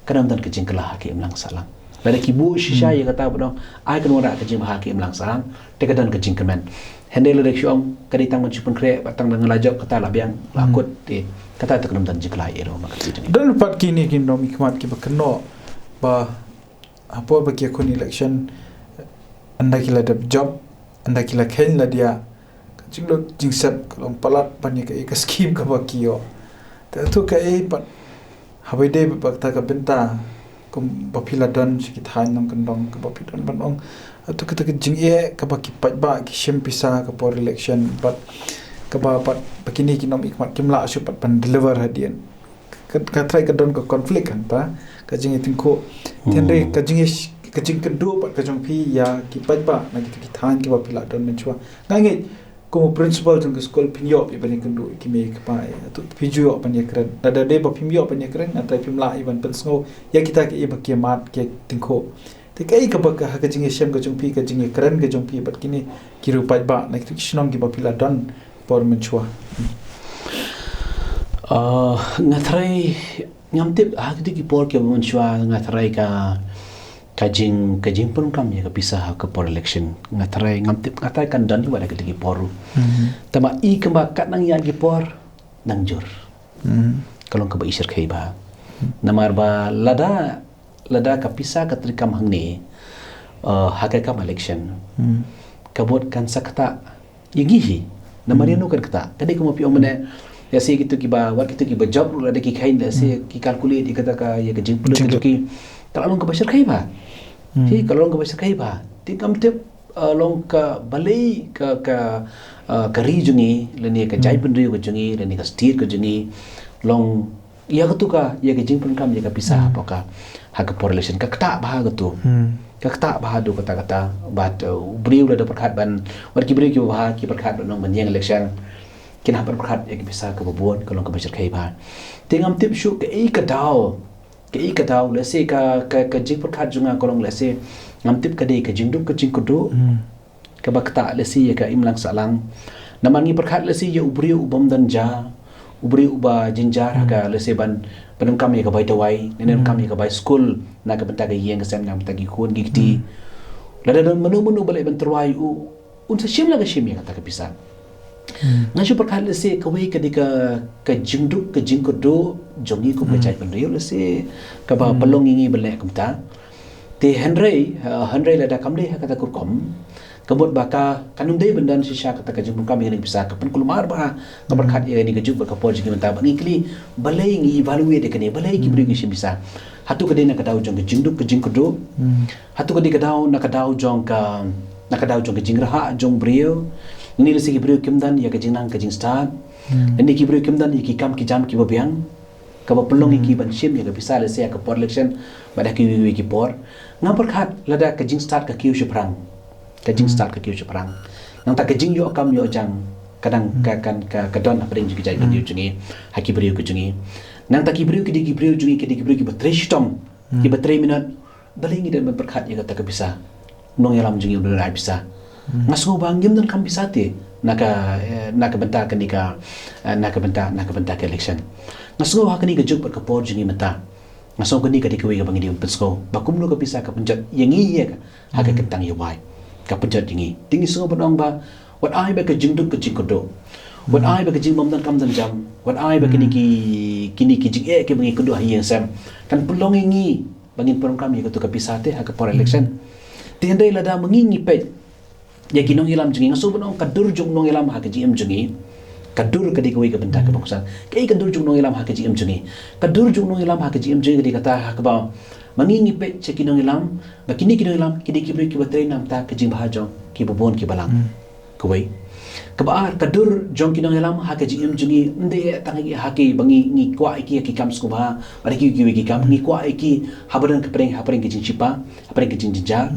kadang dan ke jingkala ha ke mlang salang lada kibu shisha ye kata bodong ai kan wara ka jing ba ke mlang salang te kadang ke jingkerman hende le rek syong ka de tang chupun kre batang dang lajok kata labiang lakut te kata te kadang dan jingkala ye ro mak ti dan pat kini kin no mikmat ki bakno ba apa ba ki kon election anda kila dap job anda kila khen la dia jinglo jingsat kolong palat pani ka scheme ka bakio ta tu ka e pat habai de ba ta ka benta kum bapila don sikit han nong kendong ka bapidon ban ong atu ka jing e ka baki pat ba ki shem pisa ka por election but ka ba pat bakini ki nom ikmat kimla asu pat pan deliver hadian ka try ka don ka conflict kan ta ka jing itingko tendre ka jing kedu pat ka jong pi ya ki pat ba na ki than ki bapila don menchua ngangi como principal jong school pinyo ibani kendu ki me ka pa tu pinjo pan ya kren da de ba pinyo pan ya kren atai pimla iban pensngo ya kita ki ba ki mat ke tingko te kai ka ba ka jing shem ka jong pi ka jing kren ka jong pi bat kini ki ru pat ba na ki shnong ki ba pila don por menchua Ngatrai ngamtip hak di por ke munshwa ngatrai ka kajing pun kam ya bisa ke por election ngatrai ngamtip ngatrai kan dan juga ada ke por tama I kemba kat nang ya ke por nang jur kalau ke ba isir kai ba namar ba lada ka pisa ka trikam hangne hak kam election kabot kan sakta yigihi namariano kan kata kadi ko mapi omane ya se gitu kiba war gitu kiba job lu ada ki kain la se ki calculate kata ka ya ke jing pulu ki kalau long ka bashar kai ba kalau long ka bashar kai ba ti kam te long ka balai ka rijungi leni ka jai pendri ko jungi leni ka stir ko jungi long ya ka tu ka ya ke jing pun kam ya ka pisah apakah hak correlation ka kata bah gitu kakta bahadu kata-kata bat beriu dah perkat ban war ki beriu ki bah ki perkat nong menjeng election kin hapan perkat ya bisa ke bubuan kalau ke bacar kai ba tingam tip shu ke kadau lese ka jing perkat junga kolong lese ngam tip ka dei ka jingdu ka jingkudu ka bakta lese ya ka imlang salang namangi perkat lese ya ubriu ubam dan ja ubriu ba jinjar ka lese ban penung kami ka bai tawai nenen kami ka bai school na ka benta ka yeng kesan ngam tagi kun gigti lada dan menu balai benterwai un sa shim la ka shim ya kata ka bisa ngashu perkal se ka wei ka dika ka jingdu ka jingkodo jongi ko ka chai pendrio se ka ba pelong ngi balai kumta te Henry lada kamle kata kurkom kabut baka kanum dei bendan sisha kata ka jingdu kami ni bisa ka pen kulmar ba ka berkat ya ni ka jub ka por jingi menta bangi kli balai ngi evaluate ka ni balai ki bri ki bisa hatu ka dei na ka daw jong ka jingdu ka jingkodo hatu ka dei ka daw na ka daw jong ka jingraha jong brio ni lesi ki brio kimdan ya ka jingnang ka jing start ni ki brio kimdan ya ki kam ki jam ki babiang ka ba pelong ki ban shim ya ka bisa lesi ya ka por election bada ki wi ki por ngam berkat lada ka jing start ka kiu shiprang ka jing start ka kiu shiprang nang ta ka jing yo kam yo jang kadang ka don apa ding juga jai brio jungi haki brio ku jungi nang ta ki brio ki brio jungi ki brio ki batresh tom ki batre minat balingi dan berkat ya kata ka bisa nong yalam jungi udah bisa ngasu bang gim dan kam bisa te naka bentar ka nika naka bentar ka election ngasu ha ka nika juk ka por jungi mata ngasu ka nika dikwi ka bangi di pensko bakum no ka bisa ka penjat yangi ya ha ka kentang ya wai ka penjat dingi so benong ba wat ai ba ka jingduk ka jingkodo wat ai ba ka jing mom dan kam dan jam wat ai ba kini ki jing ke bangi kodo hiyen sam kan pelong ngi bangin perong kami ka tu ka bisa te ha ka por election tiandai lada mengingi pet ya kinong ilam jengi ngaso benong kadur jung nong ilam ha ka jim jengi kadur ka dikwi ka benta ka bangsa kai kadur jung nong ilam ha ka jim jengi kadur jung nong ilam ha ka jim jengi kata ha ka ba mangingi pet che kinong ilam ba kini kinong ilam kidi ki bri ki batre nam ta ka jing bhajong ki bobon ki balang kuwai kabar kadur jong kinong ilam ha ka jim jengi nde tangi ha ki bangi ngi kwa iki ki kam sko ba ba ki kam ngi kwa iki habaran ka preng ki jing chipa habaran ki jing jinja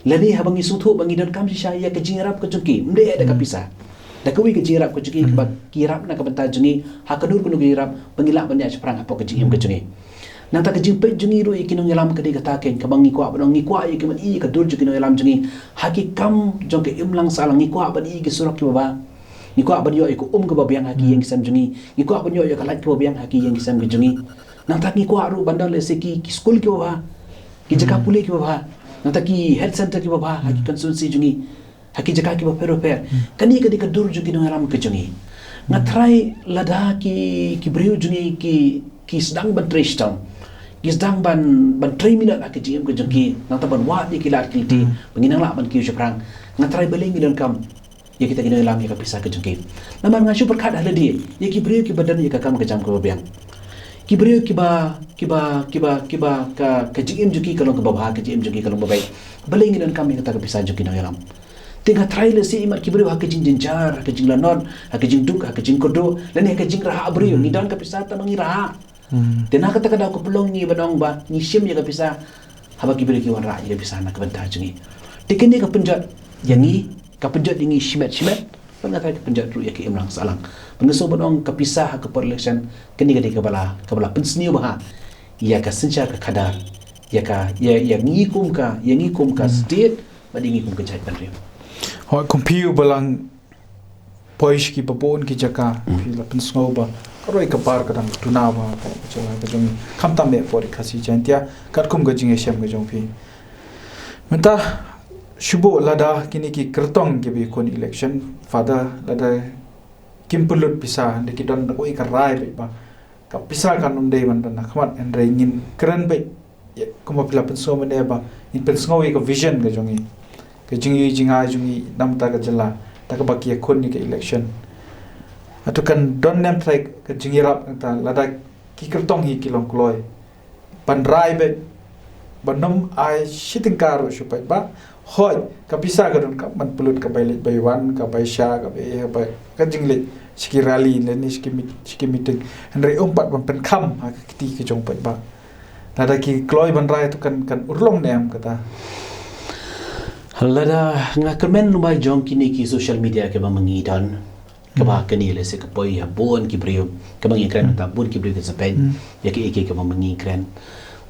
lani habangi suthu bangi dan kam sisha ya ke jingrap ke jungki mde ada kapisa da kawi ke jingrap ke jungki ba kirap na ka benta jungi ha kadur kunu girap pangila banya sprang apa ke jingim ke jungi nang ta ke jingpe jungi ro ikino ngelam ke diga taken ka bangi kwa banong ngi kwa i ke man i kadur jungi no ngelam jungi haki kam jong ke imlang salang ngi kwa ban i ke surak ki baba ngi kwa ban yo ko ke babiang haki yang kisam jungi ngi kwa ban yo ka lak ki babiang haki yang kisam ke jungi nang ta ngi kwa ro bandal le se ki school ki baba ki jaka pule ki baba nanta ki health center ki baba haki consultancy jungi haki jaka ki bapero per kani ka dur jungi no alam ke jungi ngatrai lada ki brio jungi ki sedang ban treshtam ki sedang ban 3 minit haki jim ke jungi nanta ban wa ni ki lat kilti penginang la ban ki syuprang ngatrai beleng dan kam ya kita kena alam ya ka pisah ke jungi namar ngasu perkat haladi ya ki brio ki badan ya ka kam ke jam ke babiang kibriu kiba ka jim juki kalau ke bawah ka jim juki kalau babai baling dan kami kata ke bisa juki nang yalam tengah trial si imat kibriu ha ke jing jinjar ha ke jing lanon ha ke jing duk ha ke jing kodo dan ha ke jing raha briu ngidan ka bisa ta mangi raha tena kata kada ko pelong ni banong ba ni sim ya ka bisa haba kibriu ki wan raha ya bisa nak benta jungi tikene ka penjat yangi ka penjat dingi shimet pengatai ke penjat ru ya ke imlang salang pengeso banong ka pisah ka por election kini ka bala pensniu bah ya ka sencar ka kadar ya ngikum ka state ba ngikum ka jai panrim hoi kompiu balang poish ki babon ki jaka pila pensngo ba koroi kapar kadang tuna ba chela ka jong khamta me por khasi jantia katkum ga jing esem ga jong phi menta shubo lada kini ki kertong ke bi kon election fada lada kimpulut bisa de kidon ko ikarai ba ka pisa kan dei man na khmat en ringin kran be kuma pila penso mane ba in penso ka vision ga jongi ka jingi jinga jungi namta ka jala ta ka baki kon ni ka election atu kan don nem trai ka jingi rap ta lada ki kertong hi kilong kloi pan rai be banom ai shiting karo supai ba hoi ka pisa ka don ka man pulut ka bai wan ka bai sha ka bai ka jinglet sikirali le ni skimiting andre umpat ban pen kham ha kiti ke jong pai ba lada ki kloi ban rai tu kan urlong nem kata lada nga kermen lumai jong kini ki social media ke ba mangidan ke ba kani le se ke poi ha bon ki brio ke bangi kren ta bon ki brio ke sapen ya ke ke ba mangi kren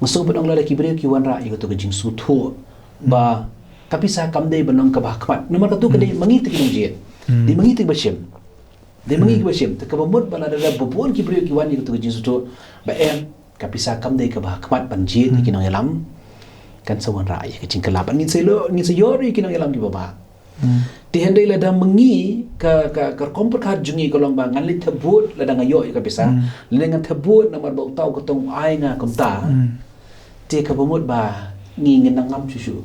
ngaso badong lada ki brio ki wan ra i to ke jing su thu ba kapisa kam dei banong ka ba khmat nomor ka tu ke dei mangi te ki nong jet di mangi te ba shem de mangi ba shem te ka mot bala da bobon ki brio ki wan ni to jin su ba em kapisa kam dei ka ba khmat ban ji ni ki nong yalam kan sawan ra ya ke jing kelap ni se yori ki nong yalam ki ba ti hendai la da mangi ka kompor khat jungi ko long ba ngan li thabut la da ngayo ka kapisa le ngan thabut na mar ba tau ko tong ai nga kom ta te ka mot ba ngi ngan ngam chu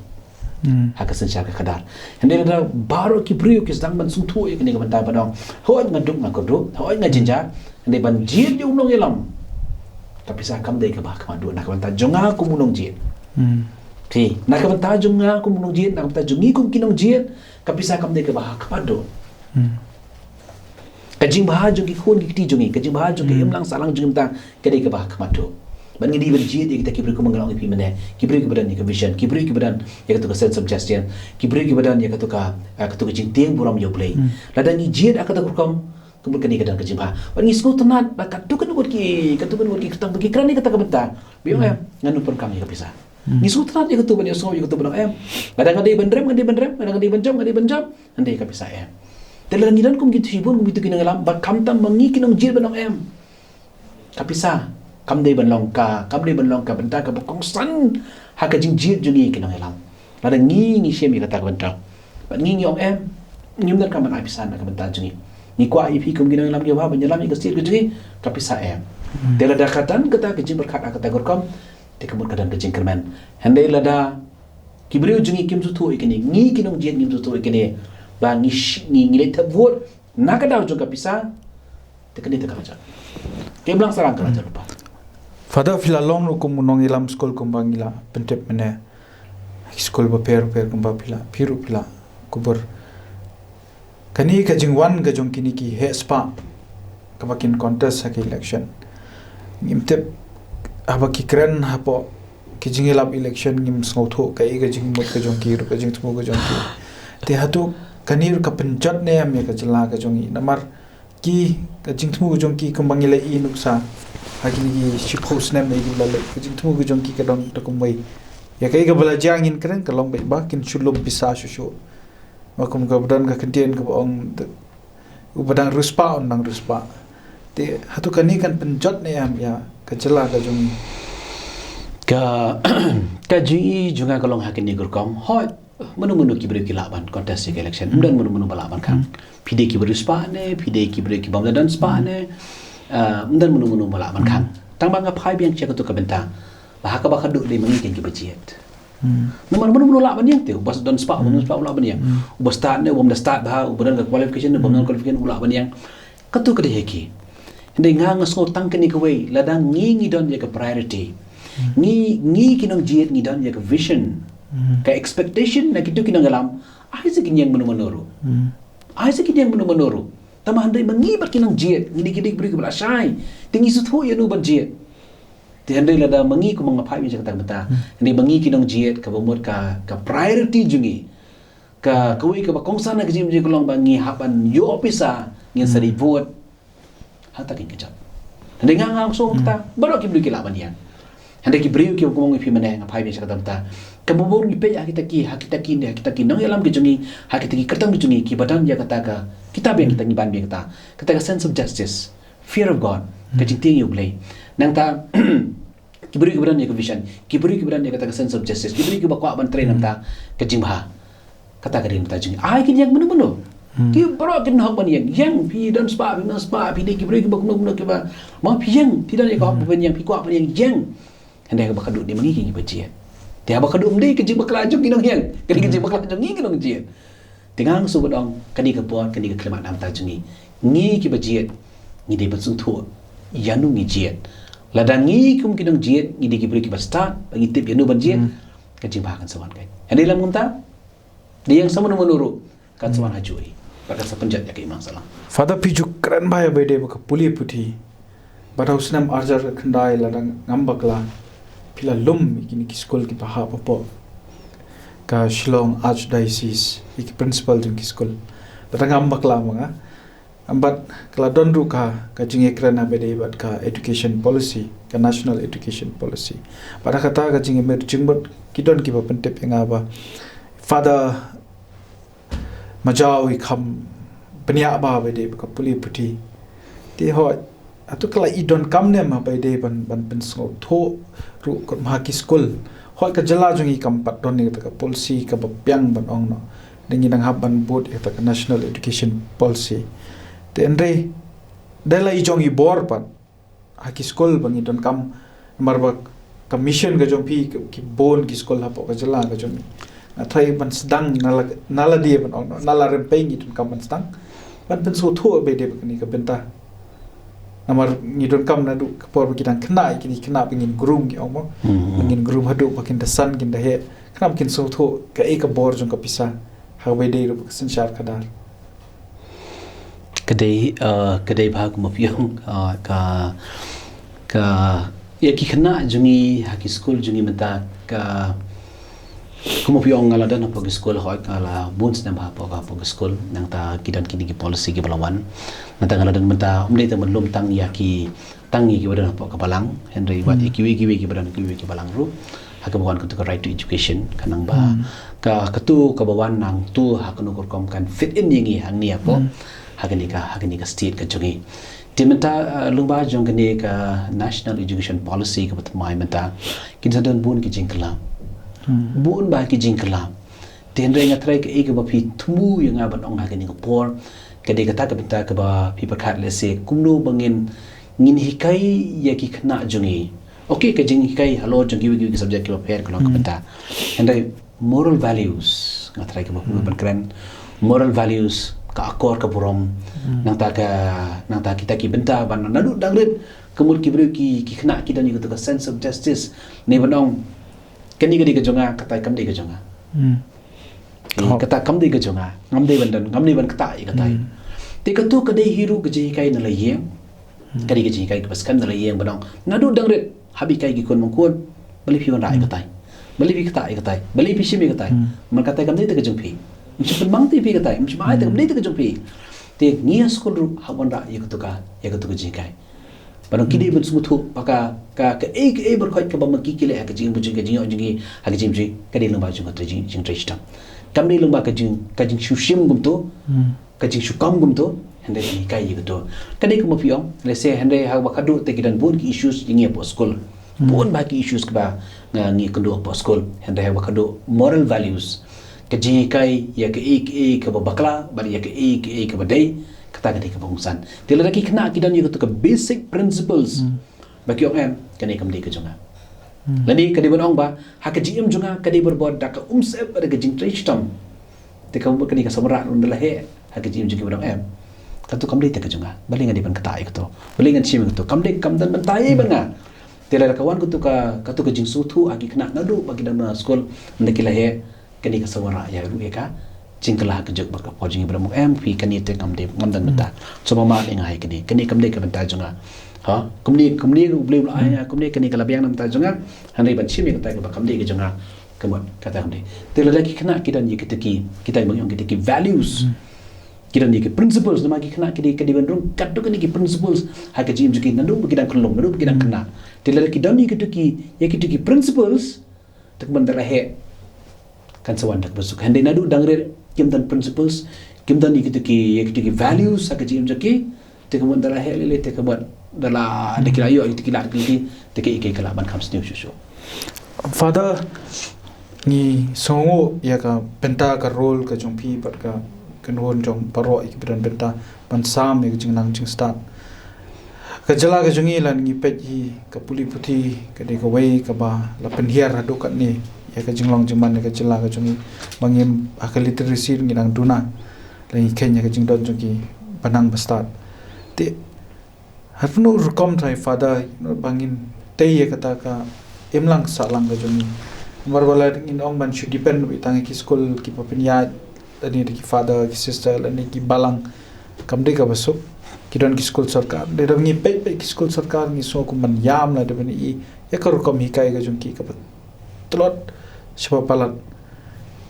haka sensyar ka kadar hendai la baro ki brio ki sedang ban sung thu ikni ka banta badong hoi ngaduk ngakoduk hoi ngajinja hendai ban jir ju nong yelam tapi sa kam dei ka ba ka du nak banta jonga ku munong jir ti nak banta jonga ku munong jir nak banta jongi ku kinong jir tapi sa kam dei ka ba ka do kajing bah jongi khun ki ti jongi kajing bah jongi imlang salang jongi banta ka dei ka ba ka do ban ngi di jid kita kibri ko mangalang ipi mane kibri ki badan ni ka vision kibri ki badan ya ka to sense of justice kibri ki badan ya ka to jing tiang buram yo play ladang ni jid aka ta kurkom kumpul kani kadang kajing ba ban ngi sko tanat ba ka tu kan ki ketang bagi krani kata ka benta biyo em nganu per kami ka bisa ngi sko tanat ya ka tu ban yo so ya ka tu ban em kadang ngadi bandrem kadang ngadi banjam ande ka bisa em telan ngidan kum gitu sibun kum gitu kinang ba kamtam mangi kinong jid ban em ka bisa kam dei ban long ka benta ka bokong san ha ka jing jit jungi kinong elang la da ngi shemi ka ta ka benta ba ngi ong em nyum dan ka man apisan ka benta jungi ni kwa ipi kum kinong elang yo ba ban yalam ka sir jungi ka pisa em de la da katan ka ta ka jing berkat ka ta gorkom te ka mur ka dan ka jing kermen handai la da kibriu jungi kim su thu ikini ngi kinong jit ngim su thu ikini ba ngi le tabut na ka daw junga pisa te ka ni te ka ja ke blang sarang ka lupa fada fila long no kum nong ilam skol kum bangila pentep mene skol ba per kum ba pila piru pila kubur kani ka jingwan ga jong kini ki he spa ka bakin contest ha ki election ngimtep aba ki kren ha po ki jingilap election ngim sngo tho ka i ga jing mot ka jong ki ru ka jing thmu ga jong ki te hatu kani ka penjat ne am ka jala ka jong i namar ki ka jing thmu ga jong ki kum bangila i nuksa hagi si post nem lagi bala kajing tu gujong ki kadon takumbai ya kai ga bala jangin kren kalong bai ba kin chulum bisa shushu makum ga badan ga kentien ga ong ubadang ruspa on nang ruspa te hatu kani kan penjot ne am ya kajala ga jong ka ji junga kalong hakin ni gurkom hoi menu ki beri kilaban kontes ke election dan menu balaban kan pide ki beri spa ne pide ki beri ki bamdan spa ne dan menu bala man kan tang banga phai biang che ka to ka benta ba ka ba ka du de mangi ken ki bajet nomor menu la ban yang te bas don spa la ban yang bas start ne bom da start ba ubadan ka qualification ne bom qualification la ban yang ka to ka de heki ndai nga ngaso tang ken ni ka wei ladang ngi don ya ka priority ngi kinong jiet ngi don ya ka vision ka expectation na kitu kinong alam ai se kinyang menu tama handai mangi bat kinang jiet ngidi beri ke belasai tinggi suthu ya nu ban jiet ti handai lada mangi ku mga phai je kata bata ni mangi kinang jiet ka bomot ka priority jungi ka koi ka kongsan na jim je kolong bangi haban yo pisa ngin sari vote hata kin kejap handai nga so kata baru ki beri ke laban yang handai ki beri ki ngomong pi mane nga phai je kata bata kabubur ni pe hakita ki nang yalam ki jungi hakita ki kertang ki jungi ki badan ya kata ka kita ben kita ngiban be kata ka sense of justice fear of God ka jing ting yu blai nang ta kibri kibran ya ka vision kibri kibran ya ka sense of justice kibri ki bakwa ban train ta ka jing ba kata ka rin ta jing ai kin yang menu ki bro kin hok ban yang pi dan spa pi de kibri ki bakno no ki ba ma pi yang ti dan ka ban yang pi kwa ban yang hande ka bakadu di mangi ki bajian dia bakadu mdi ke jing bakla jong kinong yang kadi ke jing bakla jong ni kinong jian tingang su bodong kadi ka puan kadi ka klemat nam ta jungi ngi ki bajian ngi de batsung thu yanu ngi jian ladang ngi kum kinong jian ngi de ki bri ki basta ngi tip yanu ban jian ka jing ba kan sawan kai ande lam ngum ta dia yang sama menuru kan sawan hajui pada sepenjat ya ke imam salam Father Pijuk keren bahaya bede baka puli puti badau senam arjar kendai ladang ngambakla pila lum ikini ki school ki paha popo ka Shillong Archdiocese iki principal jung ki school ladang ngambakla mga ambat kala dondu ka jing ekran bede bat ka education policy ka national education policy pada kata ka jing emer jingbot kidon ki ba pentep nga ba Father Majau ikam penia ba bede ka puli puti ti ho atu kala idon kamne ma bede ban pensko tho ru ko ma ki school ho ka jala jungi kam pat don ni ka policy ka ba pyang ban ong no dingi nang haban board eta ka national education policy te andre dela I jongi bor pat ha ki school bangi don kam marba commission ga jong pi ki bon ki school ha po ka jala ga jong athai ban sedang nala dia ban ong no nala rempeng itu kam ban sedang ban penso tho bede ba ni ka benta namar ngidon kam na du kapor kita kena pengin grum ki omo pengin grum hadu pakin the sun kin the he kam kin so tho ka ek bor jong ka pisa ha we dei ru sin shar kadar kedai bhag mapiong ka ya ki kena jungi haki school jungi menta ka kumapiong ngala dan pag school hoy kala buns na pag school nang ta kidan kini ki policy ki balawan nang ta ngala dan menta umdai ta menlum tang ya ki tangi ki badan pag kabalang henry wat ikiwi ki badan ki balang ru haka bawan ku right to education kanang ba ka katu ka bawan nang tu hakanu korkom kan fit in yingi hang ni apo hagani ka state ka jungi timenta lumba jong kini ka national education policy ka patmai menta kinsa dan bun ki jingkala buon ba ki jingkala tenre nga try ka ega ba phi thumu yang aban ong ha kini por kade ka ta ka benta ka ba phi pakhat le se kumno bangin ngin hikai ya ki khna jungi okay ka jing hikai halo jong ki subject ka fair ka benta and moral values nga try ka ba ban kran moral values ka akor ka burom nang ta kita ki benta ban nadu dangret kemul ki bru ki khna ki dan ka sense of justice ne banong kani ka jonga kata kam ka jonga kata kam ka jonga ngam ban kata kata te ka tu ka dei hiru ka ji kai na la yeng kadi ka ji kai ka paskan na la yeng banong nadu dangret habi kai ki kon mongkon bali phi rai kata bali phi kata bali phi shimi kata man kata kam dei ka jong phi mchipun mang ti phi kata mchip ai ta kam dei ka jong phi te ngia school ru hawan ra ya ka ji kai barang kini ben smutu paka ka berkhoi ka bamaki kile ka jing bujing ka jing jingi ha ka jing ji ka di lomba jing ka jing trishtam kam ni lomba ka jing shushim gum to ka jing shukam gum to hande ni kai yi to ka di ko mapiong le se hande ha ba kadu te kidan bon ki issues jingi po school bon ba ki issues ka ba ngi kadu po school hande ha ba kadu moral values ka jing kai ya ka ka ba bakla ba ya ka ka ba dai kata kata ke bangsan tila lagi kena kidan yu to ka basic principles bagi orang kena kam de ke jonga lani kadi ban ong ba ha ka jim jonga kadi berbod da ka umsep ada ke jing trishtam te ka kadi ka samra undala he ha ka jim jonga ban em ka tu kam de te ke jonga balinga di ban kata ik to balinga chim to kam de kam dan bantai banga tila kawan ku tu ka jing sutu agi kena nadu bagi dan school ndekila he kadi ka samra ya ru ka jingkala ka jog baka po jingi bram em phi kani te kam de ngam dan mata so mama lenga hai kani kam de ka banta jonga ha kumni ble aya kumni kani kala biang nam ta jonga hanai ban chimi ka ta ka kam de ka jonga kamot kata kam de te la ki khana kidan yi kita mong yong ki values kidan yi ki principles nama ki khana ki ban rum kaddu kani ki principles ha ka jim juki nandu kidan kulum nandu kidan khana te la ki dan yi ki principles tak ban dara he kan sawan dak besuk hande nadu dangre kim dan principles kim dan ikiti ki values sa ka jim jaki tekemut dalah hele tekemut dalah dekila yo tekila kili teke ike kala ban kam sniu shushu Father ni songo ya ka benta ka role ka jong pi pat ka kenwon jong paro ik bedan benta ban sam ya jing nang jing start ka jala ka jongi lan ngi pet hi ka puli puti ka de ka wei ka ba la pen hiar hadu kat ni ya ka jing long jing man ka jala ka jongi bangim akal literacy ngi nang duna la ngi kenya ka jing don jongi banang ba start te harno rukom trai father bangin te ya kata ka emlang salang ka jongi marwala in ong ban should depend wi tang ki school ki papenya ani ki father ki sister ani ki balang kam de ka basuk ki don ki school sarkar de dong ni pe ki school sarkar ni so ku man yam la de bani i ya kar kom hi kai ga jong ki ka tlot siapa palat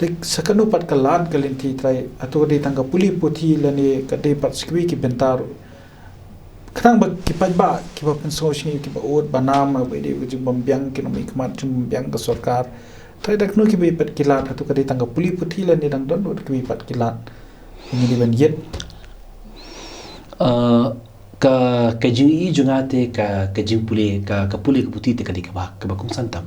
tek sakanu pat kalan kalenti trai atau de tang ka puli puthi la ni ka de pat skwi ki bentar kadang ba ki ba ki ba penso sini ki ba od banam ba de ku jum biang ki no mi kmat jum biang ka sarkar trai dak no ki be pat kilat atau ka de tang ka puli puthi la ni dang don ki pat kilat ini di ban yet ka jing i jungate ka jing puli ka puli ka puti te ka ba kong santam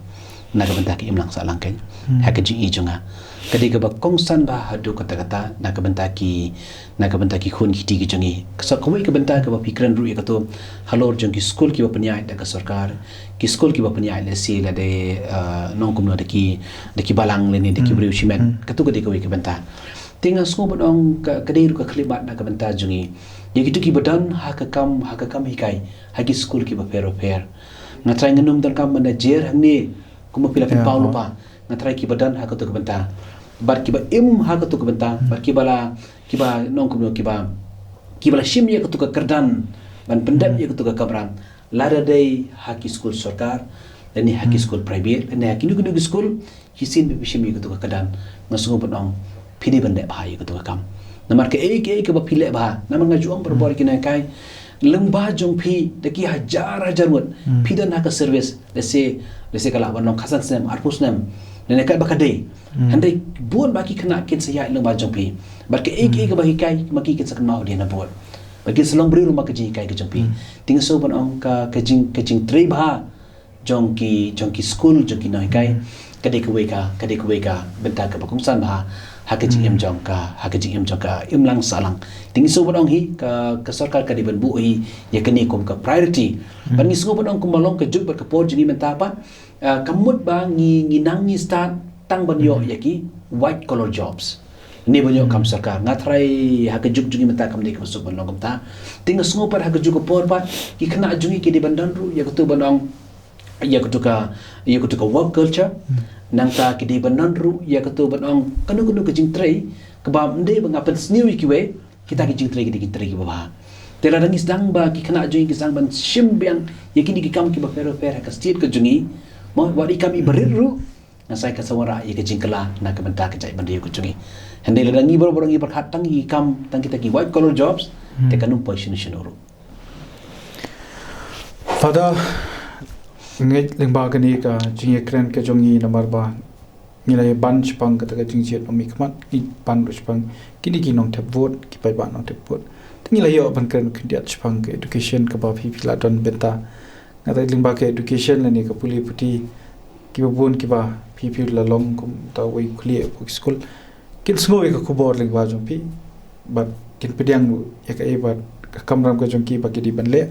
na ka banta ki imlang sa langken ha ka jing i junga ka ka ba kong san ba hadu kata na ka banta ki khun ki ti ki jungi sa koi ka banta ka ba pikran ru ka to halor jung ki school ki ba panyai da ka sarkar ki school ki ba panyai le si la de nong kum de ki balang le ni de ki briu shimen ka to ka ka banta tinga sko bodong ka ru ka khlibat na ka banta jungi yegitu ki badan hakakam hikai hagi school ki ba pero ngatrai ngenum dan kam na jer hangni kuma pila pen paulo pa ngatrai ki badan hakatu ka banta bar ki ba hakatu ka banta bar ki ba nong kum ki bala shim ye ka kerdan ban pendap ye ka kabran lada dai haki school sarkar dan ni haki school private dan haki nu school hisin bi shim ye ka kadan ngasungo bodong pini bende bahaya ka kam namar ke ke ba pile ba namang ngajuang berbor kina kai lembah jong pi deki hajar wot pi dan hak service lese kala ban long khasan sem arpus nem nene kai bakade handai buon baki kena kin saya lembah jong pi bar ke ke ba hikai maki kin sakan mau dia na buat bagi selong beri rumah keji kai ke jong pi ting so ban ong ka kejing trei ba jong ki school jong ki noi kai kade ke weka benta ka bakung san ba hakaji em jong ka imlang salang ting so bodong hi ka sarkar ka diban bu hi ya kani kom ka priority ban ngi so bodong kum balong ka juk ka por jingi menta pa kamut ba ngi nang ni start tang ban yo yaki white collar jobs ni banyo kam sarkar ngatrai hakajuk jungi menta kam de ka masuk ban long ta ting so par hakajuk ka por pa ki khana jungi ki diban dan ru ya ka banong ya ka work culture nang ta kidi banan ru ya ketu banong kanu ke jing trei ke ba mde ba ngapen sniu ki we kita ki jing trei ki ba tela dangis dang ba ki khana jing ki sang ban shim biang ya kini ki kam ki ba pero ka stit ke jungi mo wadi kami berir ru nasai ka sawara ya ke jing kala na ke benta ke jai bandi ku jungi hande la dangi bor ngi berkat tang ki kam tang kita ki white collar jobs te kanu position ru Father ngai lengba kani ka jinge kren ke jongi namar ba ngilai ban chpang ka ta jing jet omi kmat ki ban chpang kini ki nong tap vote ki pai ba nong tap vote ngilai yo ban kren kindiat chpang ke education ka ba phi la don benta ngai lengba ke education la ni ka puli puti ki ba bon ki ba phi la long kum ta wei khli school kin smo ka khubor lengba jong pi ba kin pediang ya ka e ba kamram ka jong ki ba ki di ban le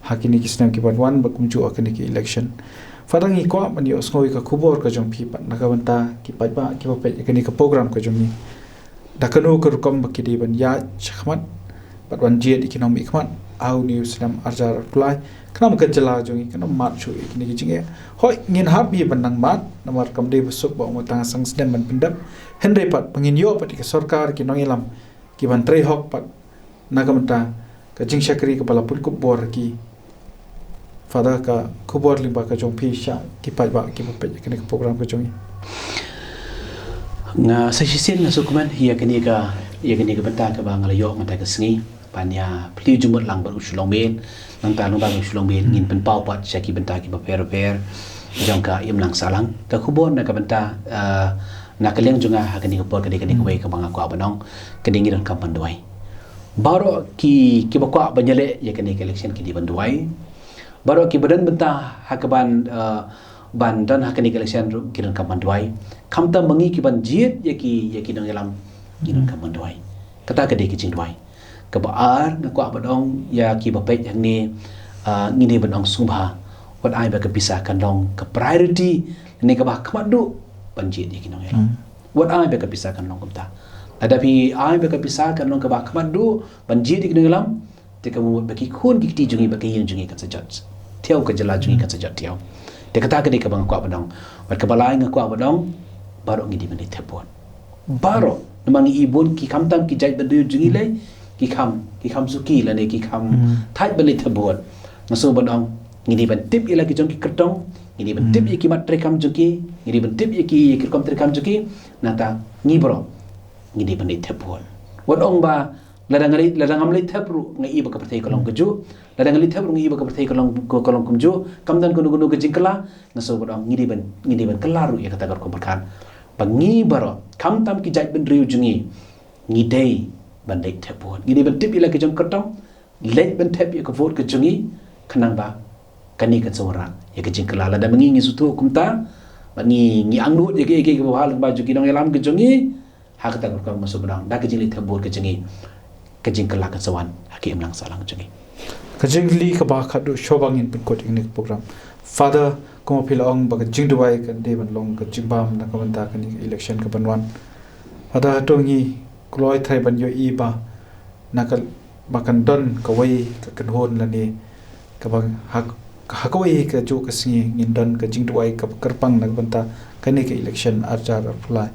hakini kisnam ki ban wan bakum ju akani ki election farang i ko mani osngoi ka khubor ka jong phi pat nakawanta ki pa ki pa kani ka program ka jong ni dakano ka rukom ki di ban ya chkhmat pat wan je economic khmat au ni islam arjar apply kanam ka jala jong kanam mat chu ni ki jinge hoi ngin hap bi ban nang mat namar kam de busuk ba ngotang sang sden ban pendap henry pat pengin yo pat ki sarkar ki nongilam ki ban trei hok pat nakamta ka jing shakri ka bala pun ku bor ki Father ka kubor limba ka jong pi sha ki pai ba ki pa kene ka program ka jong nga sa sisen na sukuman hiya kani ka benta ka ba ngalayo mata ka sngi panya pli jumot lang ba usulong ben nang ta ba usulong ben ngin pen pau pat sha ki benta ki ba per jong ka im lang salang ka kubor na ka benta na kaleng junga ha kani ka por kani ka we ka banga ko abanong kani ngiran ka pandoi Baru ki bakwa banyale ya kene election ki di banduai. Baru ki badan bentah hakaban ban dan hakani election kiran kam banduai. Kamta mangi ki ban jiet ya ki dong elam kiran kam banduai. Kata ke de ki jingduai. Ka baar na kwa badong ya ki bapet yang ni ngini badong subha. Wat ai ba ka pisah kan dong ke priority ni ka ba kamadu ban jiet ya ki dong elam. Wat ai ba ka pisah kan dong kamta. Tetapi ai baka pisahkan long kabak kamadu banjir di kedalam teka mu baki kun gikti jungi baki yin jungi kan sajat tiau ka jala jungi kan sajat tiau teka ta ka de ka bang kwa badong bat ka balai nga kwa badong baro ngi di mani tepon baro namang ibon ki kamtam ki jai badu jungi lai ki kam suki la ne ki kam thai bali tebon naso badong ngi di ban tip ila ki jong ki kertong ngi di ban tip ki mat rekam jungi ngi di ban tip ki kom rekam jungi nata ngi bro ngidi pandai tepon wadong ba ladang amli tepru ngai iba ka pertai kolong keju ladang amli tepru ngai iba ka pertai kolong kumju kamdan gunu ke jingkala naso wadong ngidi ban kelaru ya kata ko berkan bangi baro kam tam ki jai ben riu jungi ngidei bandai tepon ngidi ban tip ila ke jong kertong lej ban tep ya ka vote ke jungi kanang ba kani ka sora ya ke jingkala ladang ngi sutu kumta bangi anglut ya ke bahal ba juki dong elam ke jungi hak tak berkau masuk berang dah kejing li tabur kejingi kejing kelak kesawan hakim lang salang kejingi kejing li ke bah kadu shobangin penkot ini program father komo pilong bag jing duai ke de ban long ke jimbam na komenta ke ni election ke banwan father hatongi kloi thai ban yo i ba nakal bakan don ka wai ka kan hon la ni ka bang hakoi ke ju ke singi ngin don ke jing duai ka kerpang na komenta ke ni ke election arjar apply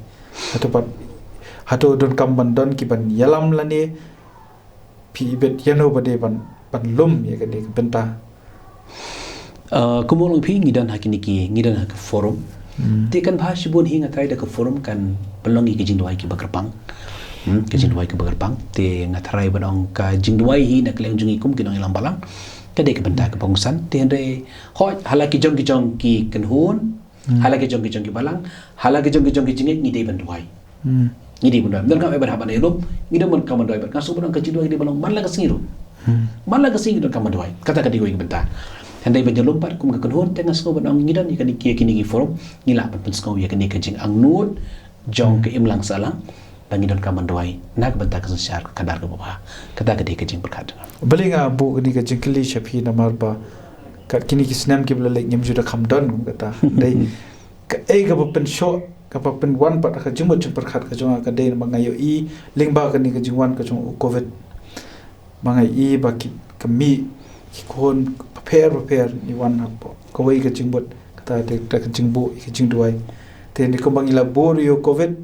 hato don kamban don ki ban yalam lani pi bet yano bade ban lum ya kade benta kumulong pi ngidan hakini ki ngidan hak forum te kan bhashibun hinga trai da ka forum kan belongi ke jingduai ki bakarpang ke jingduai ki bakarpang te ngatrai banong ka jingduai hi nak leng jungi kum kinong ilang balang kade ke benta ka bangsan te hande hoi halaki jong ki kan hun halaki jong ki balang halaki jong ki jingit ngidei banduai ngidi bunda dan kami berhaban elum ngida mon kaman doy kaso bunda ka jidoi di balong man la ka singiru man la ka singiru kaman doy kata ka digo benta handai ba jalum par kum ka konhon tenga sko bunda ngida ni ka di kini gi forum ngila pan sko ya kini ka jing ang nut jong ke imlang salang bangidon kaman doy nak benta ka syar kadar ka baba kata ka di ka jing berkat balinga bu ni ka jing kli shafi na marba ka kini ki snam ki bla lek nyam juda kamdon kata dai ka e ga pen show kapag wan pat ka jumot jum perkhat ka jong ka den mangayo i lingba ka ni ka jingwan ka jong covid mangai i ba ki kami ki kon prepare ni wan hapo ko wai ka jingbot kata te ta ka jingbu ka jingduai te ni ko bangila bor yo covid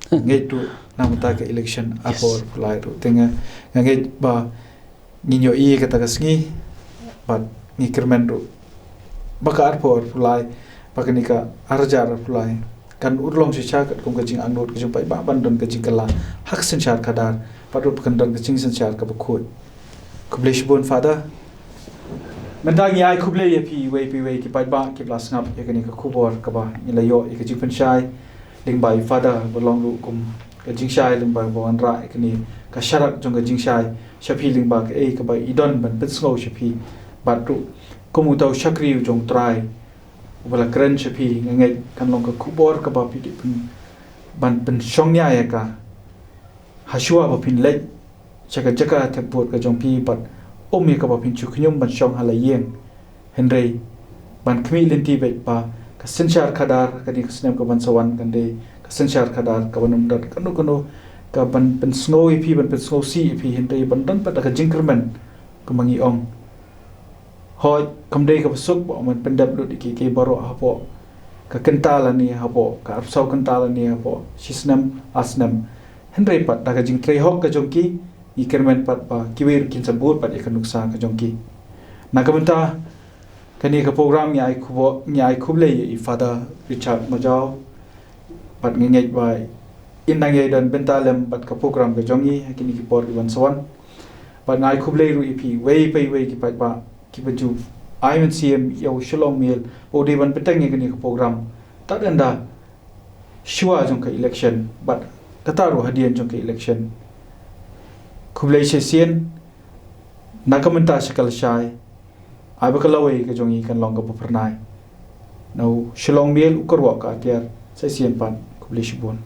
ngetu namata ka election apor lai ro tenga ngai ba ninyo i kata ka sngi ba ni kermen ro baka apor lai pakanika arjar lai kan urlong sisa kat kum kajing angnut kajing pai ba bandon kajing kala hak senchar kadar padu pendon kajing senchar ka bakut kublish bon father mendangi ai kuble ye pi we ki pai ba ki plus ngap ye kani ka kubor ka ba ni layo ye kajing penchai ling bai father bolong lu kum kajing shai ling bai bon ra kani ka sharak jong kajing shai shapi ling ba ka e ka ba idon ban petsngo shapi batu komutau shakri jong try wala keren shapi ngai kan long ka kubor ka ba pi ban pen shongnya ya ka hashua ba pin lek chaka thepot ka jong pi pat omi ka ba pin chuknyum ban shong hala yeng henry ban khmi lenti be pa ka senchar khadar ka di snem ka ban sawan kan de ka senchar khadar ka banum dat kanu ka ban pen snow pi ban pen snow si pi henry ban dan pat ka jingkerman ka mangi ong hoi kamdei ka pasuk bo man pendap lu di ki baro hapo ka kentala ni hapo ka apsau kentala ni hapo sisnam asnam henry pat da ka jing trei hok ka jongki i kermen pat pa kiwir kin sabut pat ikan nuksa ka jongki nakamenta kani ka program ni ai khuble i father Richard Majau pat ngengej bai inange dan bentalem pat ka program ka jongi kini ki por iwan sawan pat ngai khuble ru ipi wei ki pat ba ki baju IMN CM yau shalom mil o de ban petang ni ka program tak anda shua jong ka election but kataru hadian jong ka election kublai sesien nakamenta sekal syai ai bakalawai ke jongi kan long ka pernai nau shilong miel ukarwa ka tiar sesien pan kublai shibun